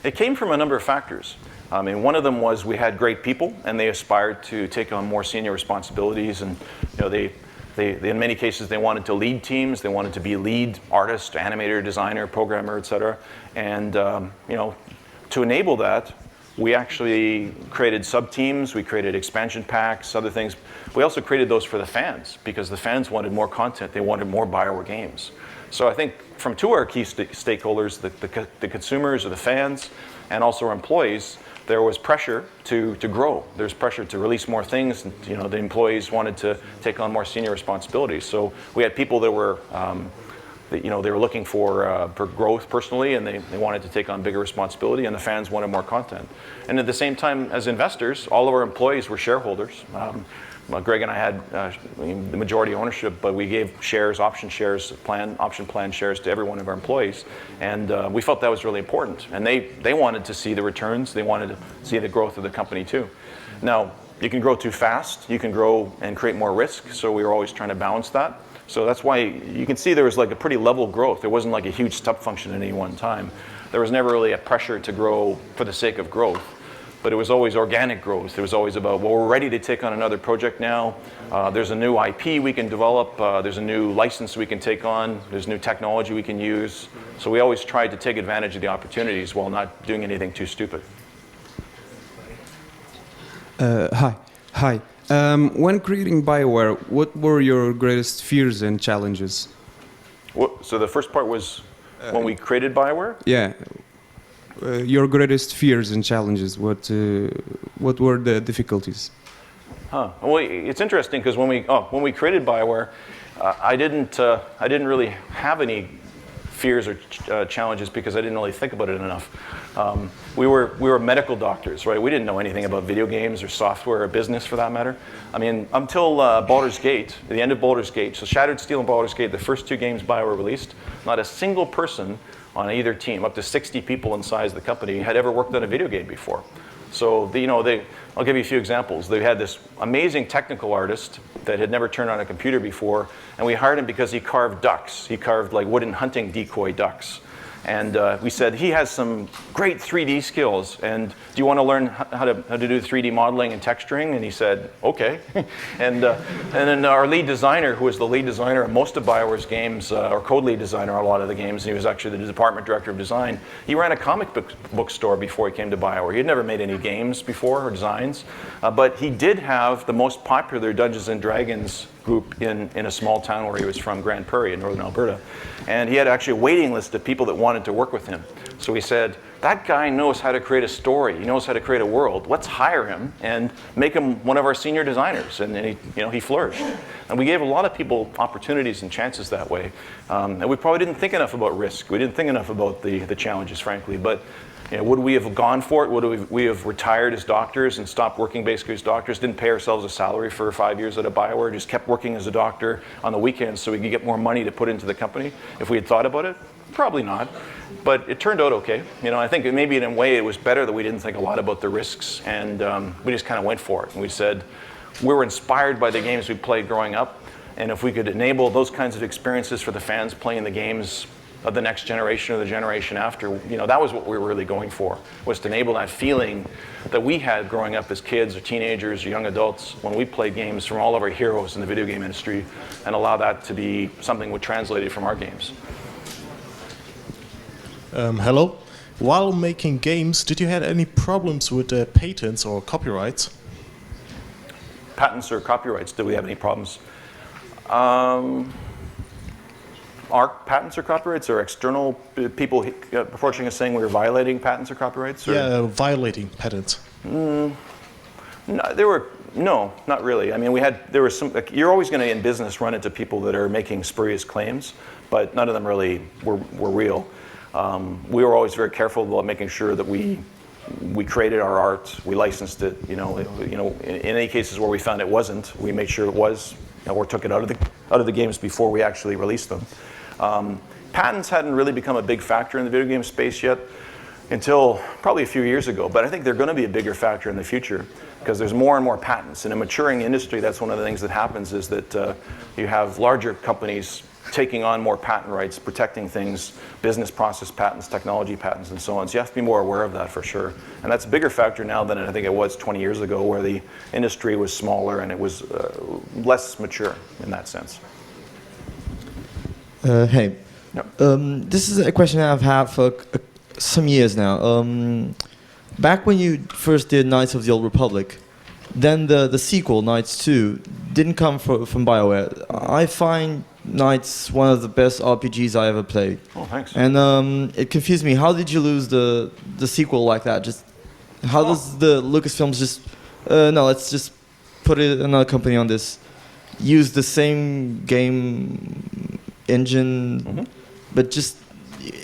It came from a number of factors. I mean, one of them was we had great people, and they aspired to take on more senior responsibilities, and they in many cases, they wanted to lead teams. They wanted to be lead artist, animator, designer, programmer, etc. And to enable that, we actually created sub-teams. We created expansion packs, other things. We also created those for the fans because the fans wanted more content. They wanted more BioWare games. So I think from two of our key stakeholders, the consumers or the fans, and also our employees, there was pressure to grow. There's pressure to release more things. And, the employees wanted to take on more senior responsibilities. So we had people that were, they were looking for growth personally, and they wanted to take on bigger responsibility, and the fans wanted more content. And at the same time, as investors, all of our employees were shareholders. Greg and I had the majority ownership, but we gave shares, option plan shares to every one of our employees, and we felt that was really important. And they wanted to see the returns. They wanted to see the growth of the company too. Now, you can grow too fast. You can grow and create more risk. So we were always trying to balance that. So that's why you can see there was like a pretty level growth. There wasn't like a huge step function at any one time. There was never really a pressure to grow for the sake of growth. But it was always organic growth. It was always about, well, we're ready to take on another project now. There's a new IP we can develop. There's a new license we can take on. There's new technology we can use. So we always tried to take advantage of the opportunities while not doing anything too stupid. Hi. When creating BioWare, what were your greatest fears and challenges? So the first part was when we created BioWare? Yeah. Your greatest fears and challenges. What were the difficulties? Well, it's interesting because when we created BioWare, I didn't really have any fears or challenges because I didn't really think about it enough. We were medical doctors, right? We didn't know anything about video games or software or business for that matter. I mean, until Baldur's Gate, the end of Baldur's Gate, so Shattered Steel and Baldur's Gate, the first two games BioWare released, not a single person on either team, up to 60 people in size of the company, had ever worked on a video game before. So, I'll give you a few examples. They had this amazing technical artist that had never turned on a computer before, and we hired him because he carved ducks. He carved like wooden hunting decoy ducks. And we said, he has some great 3D skills, and do you want to learn how to do 3D modeling and texturing? And he said, okay. And then our lead designer, who was the lead designer of most of BioWare's games, or code lead designer on a lot of the games, and he was actually the department director of design, he ran a comic book store before he came to BioWare. He had never made any games before or designs, but he did have the most popular Dungeons & Dragons group in a small town where he was from, Grand Prairie in northern Alberta. And he had actually a waiting list of people that wanted to work with him. So he said, that guy knows how to create a story. He knows how to create a world. Let's hire him and make him one of our senior designers. And he flourished. And we gave a lot of people opportunities and chances that way. And we probably didn't think enough about risk. We didn't think enough about the challenges, frankly. But would we have gone for it? Would we have retired as doctors and stopped working basically as doctors, didn't pay ourselves a salary for 5 years at a BioWare, just kept working as a doctor on the weekends so we could get more money to put into the company if we had thought about it? Probably not. But it turned out okay. I think maybe in a way it was better that we didn't think a lot about the risks, and we just kind of went for it. And we said, we were inspired by the games we played growing up, and if we could enable those kinds of experiences for the fans playing the games of the next generation or the generation after, that was what we were really going for, was to enable that feeling that we had growing up as kids or teenagers or young adults when we played games from all of our heroes in the video game industry, and allow that to be something we translated from our games. Hello. While making games, did you have any problems with patents or copyrights? Patents or copyrights, did we have any problems? Our patents or copyrights, or external people approaching us saying we were violating patents or copyrights? Or? Yeah, violating patents. No, not really. I mean, there were some. You're always going to, in business, run into people that are making spurious claims, but none of them really were real. We were always very careful about making sure that we created our art, we licensed it. In any cases where we found it wasn't, we made sure it was, or took it out of the games before we actually released them. Patents hadn't really become a big factor in the video game space yet until probably a few years ago, but I think they're going to be a bigger factor in the future because there's more and more patents. In a maturing industry, that's one of the things that happens is that you have larger companies taking on more patent rights, protecting things, business process patents, technology patents, and so on. So you have to be more aware of that for sure. And that's a bigger factor now than I think it was 20 years ago, where the industry was smaller and it was less mature in that sense. Hey. Yep. This is a question I've had for some years now. Back when you first did Knights of the Old Republic, then the sequel, Knights 2, didn't come from BioWare. I find Knights one of the best RPGs I ever played. Oh, thanks. And it confused me. How did you lose the sequel like that? Just how does the Lucasfilms just no? Let's just put it another company on this. Use the same game engine, but just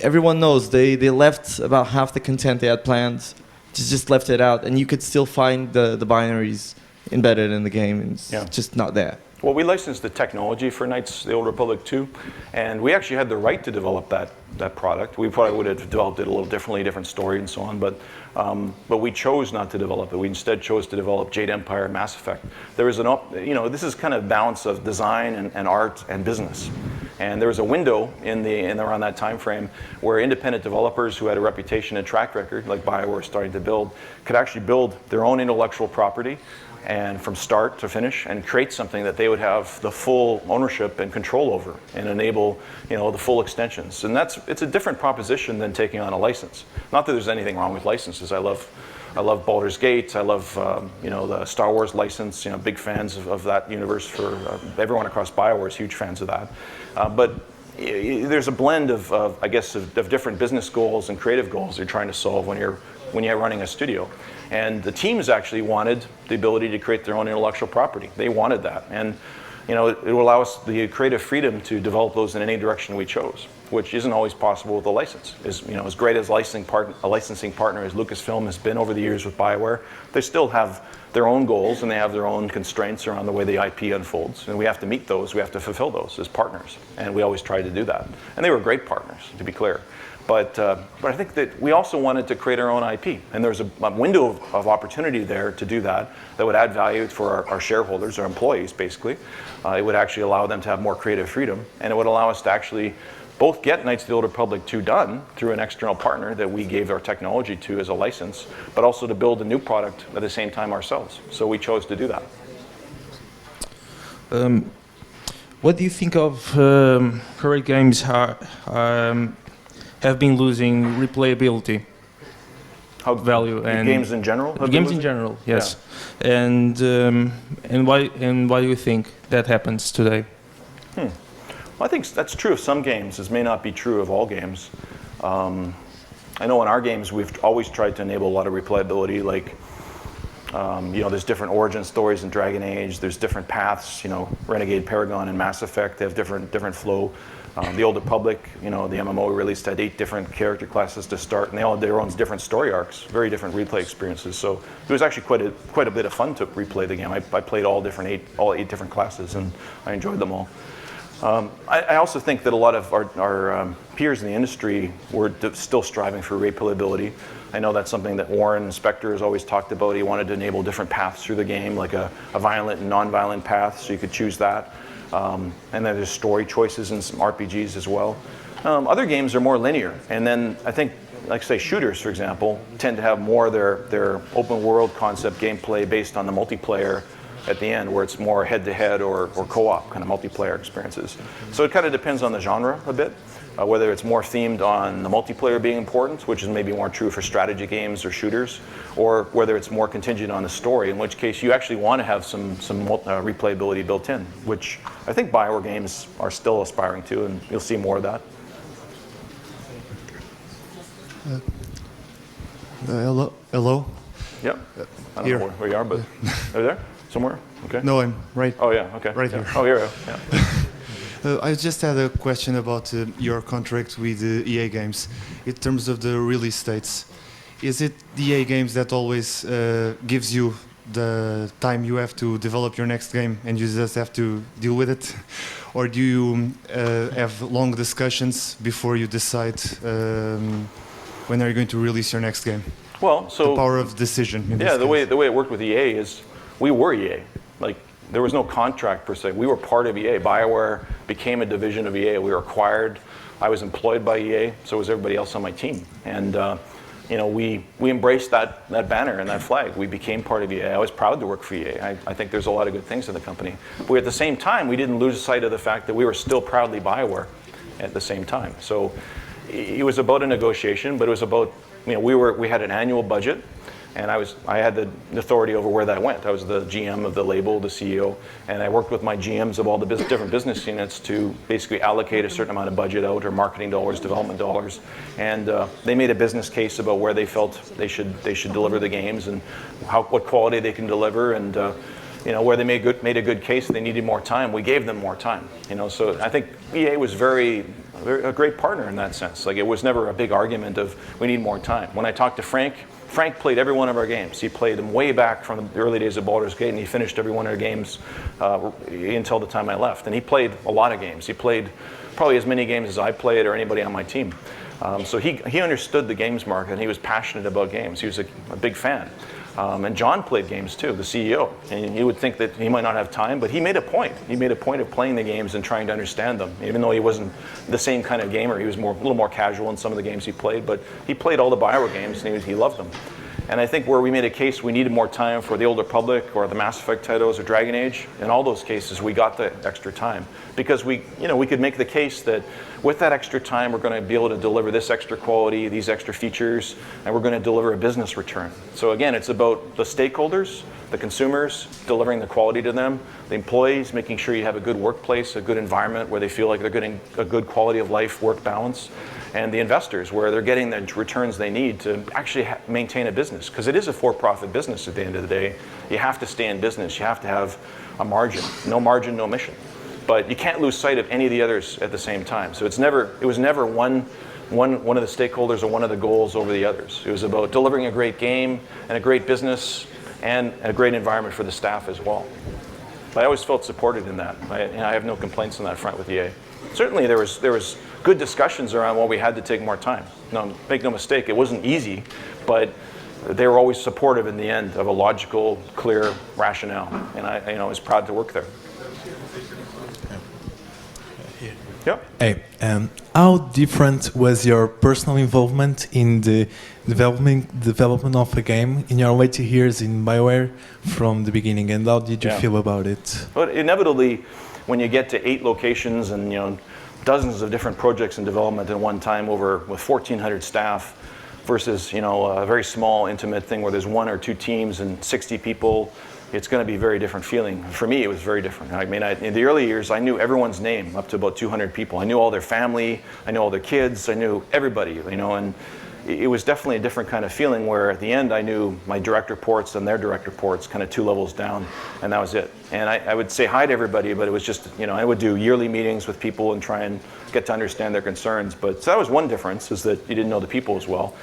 everyone knows they left about half the content they had planned. Just left it out, and you could still find the binaries embedded in the game. It's just not there. Well, we licensed the technology for Knights of the Old Republic 2, and we actually had the right to develop that product. We probably would have developed it a little differently, different story and so on, but we chose not to develop it. We instead chose to develop Jade Empire and Mass Effect. There was this is kind of balance of design and art and business. And there was a window in around that time frame where independent developers who had a reputation and track record, like BioWare starting to build, could actually build their own intellectual property and from start to finish and create something that they would have the full ownership and control over and enable the full extensions. And it's a different proposition than taking on a license. Not that there's anything wrong with licenses. I love Baldur's Gate. I love the Star Wars license. Big fans of that universe. For everyone across BioWare is huge fans of that. But there's a blend of different business goals and creative goals you're trying to solve when you're running a studio. And the teams actually wanted the ability to create their own intellectual property. They wanted that, and it will allow us the creative freedom to develop those in any direction we chose, which isn't always possible with a license. As great as a licensing partner as Lucasfilm has been over the years with BioWare, they still have their own goals and they have their own constraints around the way the IP unfolds, and we have to meet those. We have to fulfill those as partners, and we always tried to do that. And they were great partners, to be clear. But I think that we also wanted to create our own IP, and there's a window of opportunity there to do that would add value for our shareholders, our employees, basically. It would actually allow them to have more creative freedom, and it would allow us to actually both get Knights of the Old Republic 2 done through an external partner that we gave our technology to as a license, but also to build a new product at the same time ourselves. So we chose to do that. What do you think of current games have been losing replayability value and games in general? Games in general, yes. Yeah. And why do you think that happens today? Well, I think that's true of some games. This may not be true of all games. I know in our games we've always tried to enable a lot of replayability. Like there's different origin stories in Dragon Age. There's different paths. Renegade, Paragon, and Mass Effect, they have different flow. The Old Republic, the MMO we released had 8 different character classes to start, and they all had their own different story arcs, very different replay experiences. So it was actually quite a bit of fun to replay the game. I played all 8 different classes, and I enjoyed them all. I also think that a lot of our peers in the industry were still striving for replayability. I know that's something that Warren Spector has always talked about. He wanted to enable different paths through the game, like a violent and non-violent path, so you could choose that. And then there's story choices in some RPGs as well. Other games are more linear, and then I think, like say shooters, for example, tend to have more of their open world concept gameplay based on the multiplayer at the end, where it's more head-to-head or co-op kind of multiplayer experiences. So it kind of depends on the genre a bit, whether it's more themed on the multiplayer being important, which is maybe more true for strategy games or shooters, or whether it's more contingent on the story, in which case you actually want to have some replayability built in, which I think BioWare games are still aspiring to, and you'll see more of that. Hello? Yep. I don't know where you are, but are you there? Somewhere? Okay. No, I'm right. Oh, yeah, okay. Right yeah. here. Oh, here we go. Yeah. I just had a question about your contract with EA Games. In terms of the release dates, is it the EA Games that always gives you the time you have to develop your next game and you just have to deal with it? Or do you have long discussions before you decide when are you going to release your next game? Well, so the power of decision. In yeah, this the way it worked with EA is we were EA. Like there was no contract per se. We were part of EA. BioWare became a division of EA. We were acquired. I was employed by EA. So was everybody else on my team. And you know, we embraced that banner and that flag. We became part of EA. I was proud to work for EA. I think there's a lot of good things in the company. But at the same time, we didn't lose sight of the fact that we were still proudly BioWare at the same time. So it was about a negotiation, but it was about, you know, we had an annual budget, and I had the authority over where that went. I was the GM of the label, the CEO, and I worked with my GMs of all the different business units to basically allocate a certain amount of budget out, or marketing dollars, development dollars, and they made a business case about where they felt they should deliver the games and what quality they can deliver, and you know, where they made a good case, they needed more time. We gave them more time. You know, so I think EA was a great partner in that sense. Like it was never a big argument of we need more time. When I talked to Frank played every one of our games. He played them way back from the early days of Baldur's Gate, and he finished every one of our games until the time I left. And he played a lot of games. He played probably as many games as I played or anybody on my team. So he understood the games market, and he was passionate about games. He was a big fan. And John played games too, the CEO. And you would think that he might not have time, but he made a point. He made a point of playing the games and trying to understand them. Even though he wasn't the same kind of gamer, he was a little more casual in some of the games he played, but he played all the BioWare games and he loved them. And I think where we made a case we needed more time for the Old Republic or the Mass Effect titles or Dragon Age, in all those cases we got the extra time. Because we could make the case that with that extra time we're going to be able to deliver this extra quality, these extra features, and we're going to deliver a business return. So again, it's about the stakeholders, the consumers, delivering the quality to them, the employees, making sure you have a good workplace, a good environment where they feel like they're getting a good quality of life, work balance, and the investors where they're getting the returns they need to actually maintain a business. Because it is a for-profit business at the end of the day. You have to stay in business. You have to have a margin. No margin, no mission. But you can't lose sight of any of the others at the same time. So it was never one of the stakeholders or one of the goals over the others. It was about delivering a great game and a great business and a great environment for the staff as well. But I always felt supported in that. I have no complaints on that front with EA. Certainly there was good discussions around why we had to take more time. No, make no mistake, it wasn't easy, but they were always supportive in the end of a logical, clear rationale. And I was proud to work there. Yep. Hey, how different was your personal involvement in the development of a game in your later years in BioWare from the beginning, and how did you feel about it? But inevitably, when you get to 8 locations and dozens of different projects in development at one time with 1,400 staff versus a very small, intimate thing where there's 1 or 2 teams and 60 people, it's going to be a very different feeling. For me, it was very different. I mean, in the early years, I knew everyone's name, up to about 200 people. I knew all their family, I knew all their kids, I knew everybody, and it was definitely a different kind of feeling where at the end I knew my direct reports and their direct reports kind of 2 levels down, and that was it. And I would say hi to everybody, but it was just, I would do yearly meetings with people and try and get to understand their concerns. But so that was one difference, is that you didn't know the people as well.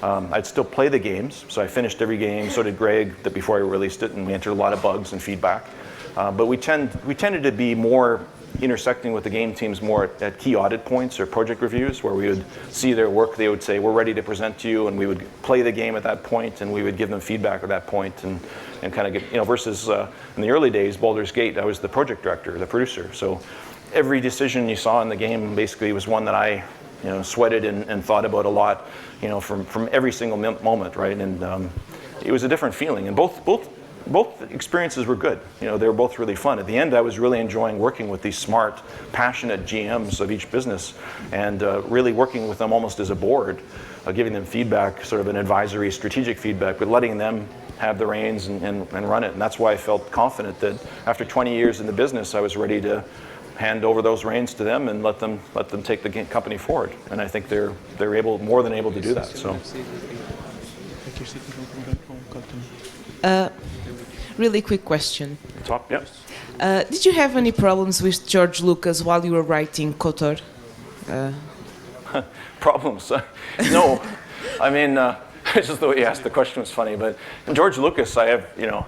I'd still play the games, so I finished every game, so did Greg, before I released it, and we entered a lot of bugs and feedback. But we tended to be more intersecting with the game teams more at key audit points or project reviews, where we would see their work. They would say, we're ready to present to you, and we would play the game at that point, and we would give them feedback at that point, and kind of get, versus in the early days, Baldur's Gate, I was the project director, the producer. So every decision you saw in the game basically was one that I sweated and thought about a lot, from every single moment, right? And it was a different feeling, and both experiences were good. They were both really fun. At the end, I was really enjoying working with these smart, passionate GMs of each business, and really working with them almost as a board, giving them feedback, sort of an advisory, strategic feedback, but letting them have the reins and run it. And that's why I felt confident that after 20 years in the business, I was ready to hand over those reins to them and let them take the company forward. And I think they're more than able to do that. So. Really quick question. Top, yep. Did you have any problems with George Lucas while you were writing KOTOR? Problems? No. I mean, just the way you asked the question was funny. But George Lucas,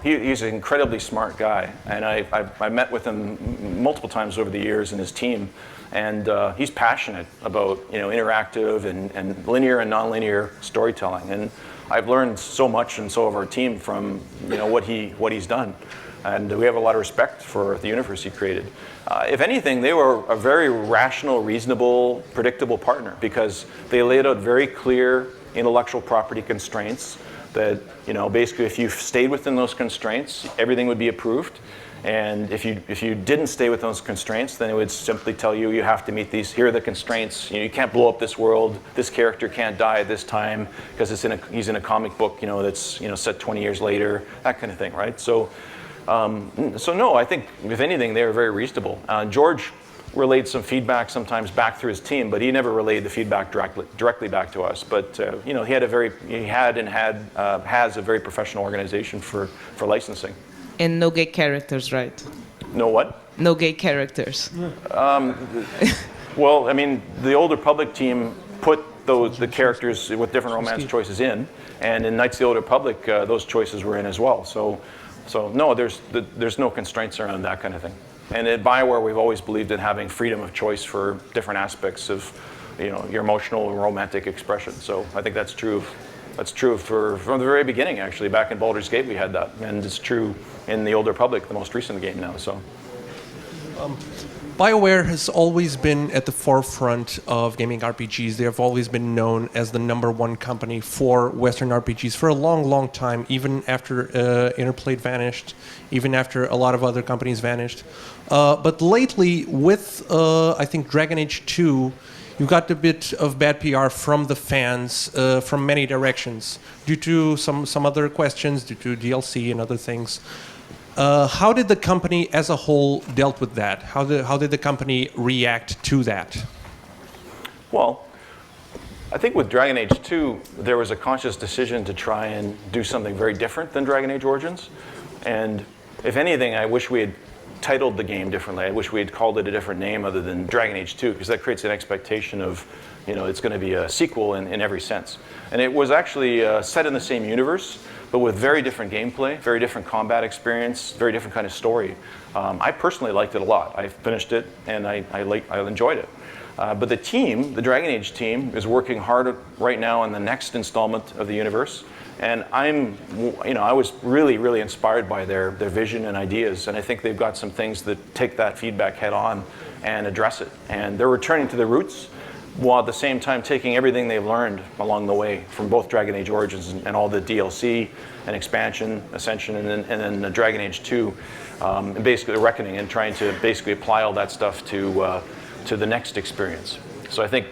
he's an incredibly smart guy, and I met with him multiple times over the years and his team, and he's passionate about interactive and linear and nonlinear storytelling. And I've learned so much, and so have our team, from what he's done, and we have a lot of respect for the universe he created. If anything, they were a very rational, reasonable, predictable partner, because they laid out very clear intellectual property constraints that, basically if you stayed within those constraints, everything would be approved. And if you didn't stay with those constraints, then it would simply tell you, you have to meet these, here are the constraints, you can't blow up this world, this character can't die at this time because he's in a comic book, that's set 20 years later, that kind of thing, right? So no, I think if anything, they were very reasonable. George relayed some feedback sometimes back through his team, but he never relayed the feedback directly back to us. But he has a very professional organization for licensing. And no gay characters, right? No what? No gay characters. Well, I mean, the Old Republic team put the characters with different romance choices in, and in Knights of the Old Republic, those choices were in as well. So no, there's no constraints around that kind of thing. And at BioWare, we've always believed in having freedom of choice for different aspects of, your emotional and romantic expression. So I think that's true. That's true from the very beginning, actually. Back in Baldur's Gate, we had that, and it's true in the Old Republic, the most recent game now. So. BioWare has always been at the forefront of gaming RPGs. They have always been known as the #1 company for Western RPGs for a long, long time, even after Interplay vanished, even after a lot of other companies vanished. But lately, with, I think, Dragon Age 2, you got a bit of bad PR from the fans from many directions, due to some other questions, due to DLC and other things. How did the company as a whole dealt with that? How did the company react to that? Well, I think with Dragon Age 2, there was a conscious decision to try and do something very different than Dragon Age Origins. And if anything, I wish we had titled the game differently. I wish we had called it a different name other than Dragon Age 2, because that creates an expectation of, it's going to be a sequel in every sense. And it was actually set in the same universe, but with very different gameplay, very different combat experience, very different kind of story. I personally liked it a lot. I finished it, and I enjoyed it. But the team, the Dragon Age team, is working hard right now on the next installment of the universe. And I was really, really inspired by their vision and ideas. And I think they've got some things that take that feedback head on and address it. And they're returning to their roots, while at the same time taking everything they've learned along the way from both Dragon Age Origins and all the DLC and expansion, Ascension, and then the Dragon Age 2, and basically the Reckoning, and trying to basically apply all that stuff to the next experience. So I think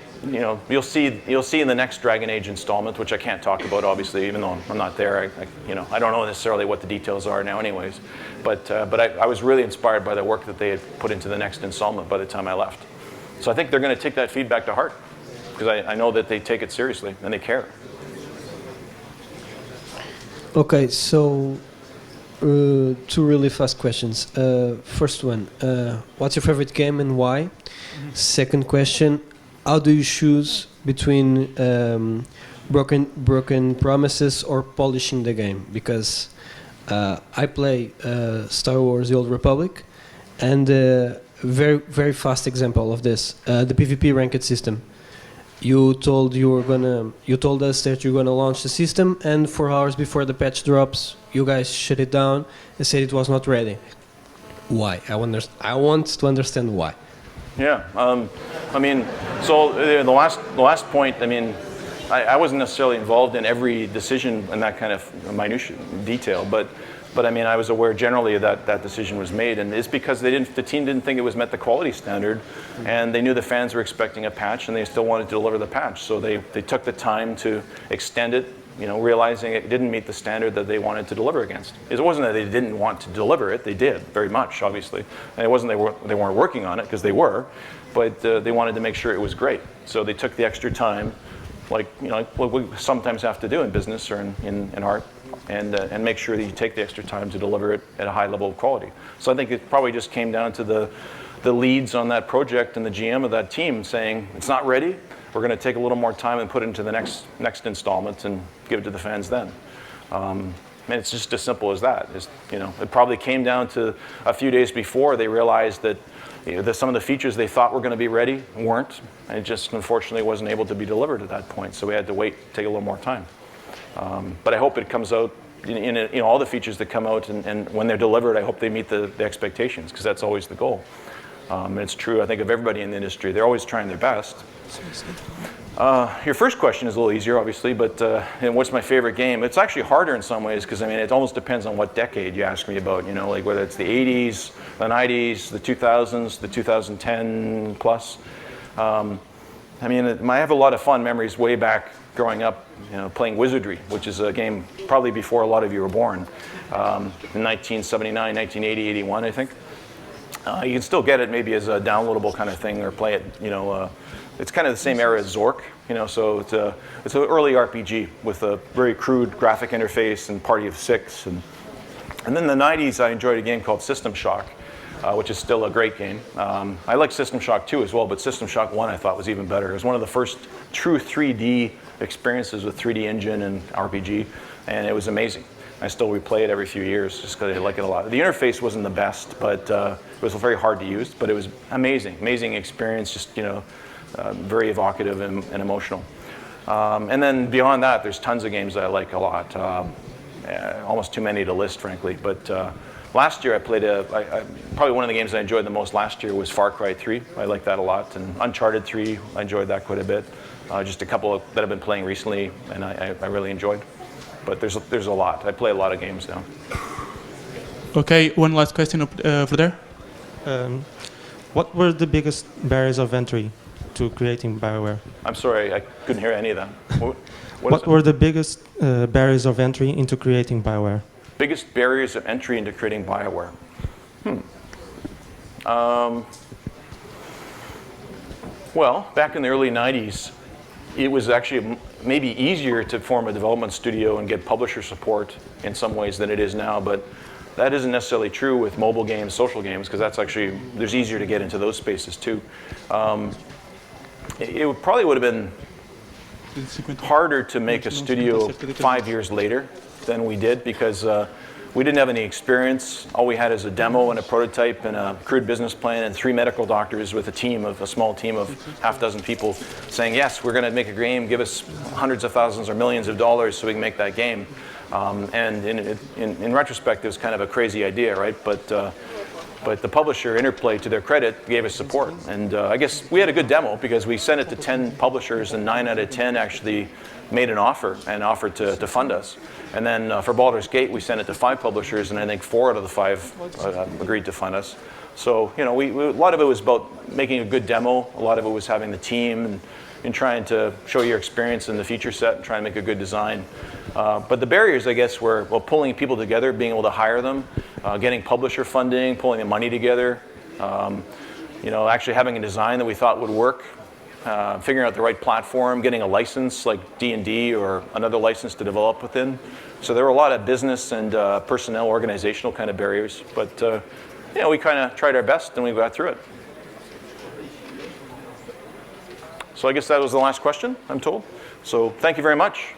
you'll see in the next Dragon Age installment, which I can't talk about obviously, even though I'm not there. I don't know necessarily what the details are now, anyways. But I was really inspired by the work that they had put into the next installment by the time I left. So I think they're going to take that feedback to heart, because I know that they take it seriously and they care. Okay, so two really fast questions. First one, what's your favorite game and why? Second question, how do you choose between broken promises or polishing the game? Because I play Star Wars: The Old Republic, and very, very fast example of this, the PvP ranked system. You told us that you're gonna launch the system, and 4 hours before the patch drops, you guys shut it down and said it was not ready. Why? I want to understand why. Yeah, I mean, so the last point, I mean, I wasn't necessarily involved in every decision in that kind of minutiae detail, but I mean, I was aware generally that decision was made, and it's because the team didn't think it was met the quality standard, and they knew the fans were expecting a patch, and they still wanted to deliver the patch, so they took the time to extend it, realizing it didn't meet the standard that they wanted to deliver against. It wasn't that they didn't want to deliver it; they did very much, obviously, and it wasn't they weren't working on it, because they were, but they wanted to make sure it was great, so they took the extra time, like what we sometimes have to do in business or in art. And make sure that you take the extra time to deliver it at a high level of quality. So I think it probably just came down to the leads on that project and the GM of that team saying, it's not ready, we're going to take a little more time and put it into the next installment and give it to the fans then. And it's just as simple as that. It probably came down to a few days before they realized that some of the features they thought were going to be ready weren't, and it just unfortunately wasn't able to be delivered at that point. So we had to wait, take a little more time. But I hope it comes out in all the features that come out, and when they're delivered, I hope they meet the expectations, because that's always the goal. And it's true, I think, of everybody in the industry. They're always trying their best. Your first question is a little easier, obviously, but and what's my favorite game? It's actually harder in some ways, because it almost depends on what decade you ask me about, like whether it's the 80s, the 90s, the 2000s, the 2010 plus. I have a lot of fun memories way back growing up, playing Wizardry, which is a game probably before a lot of you were born, in 1979, 1980, 81, I think. You can still get it maybe as a downloadable kind of thing, or play it, it's kind of the same era as Zork, so it's an early RPG with a very crude graphic interface and party of 6. And then in the 90s, I enjoyed a game called System Shock, which is still a great game. I like System Shock 2 as well, but System Shock 1 I thought was even better. It was one of the first true 3D experiences with 3D engine and RPG, and it was amazing. I still replay it every few years just because I like it a lot. The interface wasn't the best, but it was very hard to use, but it was amazing experience, just very evocative and emotional. And then beyond that, there's tons of games that I like a lot. Almost too many to list, frankly. But last year I played probably one of the games I enjoyed the most last year was Far Cry 3. I like that a lot. And Uncharted 3, I enjoyed that quite a bit. Just a couple that I've been playing recently, and I really enjoyed. But there's a lot. I play a lot of games now. Okay, one last question over there. What were the biggest barriers of entry to creating BioWare? I'm sorry, I couldn't hear any of that. What were the biggest barriers of entry into creating BioWare? Biggest barriers of entry into creating BioWare? Well, back in the early 90s, it was actually maybe easier to form a development studio and get publisher support in some ways than it is now, but that isn't necessarily true with mobile games, social games, because that's actually, there's easier to get into those spaces too. It probably would have been harder to make a studio 5 years later than we did, because we didn't have any experience. All we had is a demo and a prototype and a crude business plan and 3 medical doctors with a small team of half dozen people saying, yes, we're going to make a game, give us hundreds of thousands or millions of dollars so we can make that game. And in retrospect, it was kind of a crazy idea, right? But the publisher, Interplay, to their credit, gave us support. And I guess we had a good demo because we sent it to 10 publishers, and 9 out of 10 actually made an offer and offered to fund us. And then for Baldur's Gate, we sent it to 5 publishers, and I think 4 out of the 5 agreed to fund us. So, a lot of it was about making a good demo. A lot of it was having the team and trying to show your experience in the feature set and try and make a good design. But the barriers, I guess, were pulling people together, being able to hire them, getting publisher funding, pulling the money together, actually having a design that we thought would work, figuring out the right platform, getting a license like D&D or another license to develop within. So there were a lot of business and personnel, organizational kind of barriers. But we kind of tried our best and we got through it. So I guess that was the last question, I'm told. So thank you very much.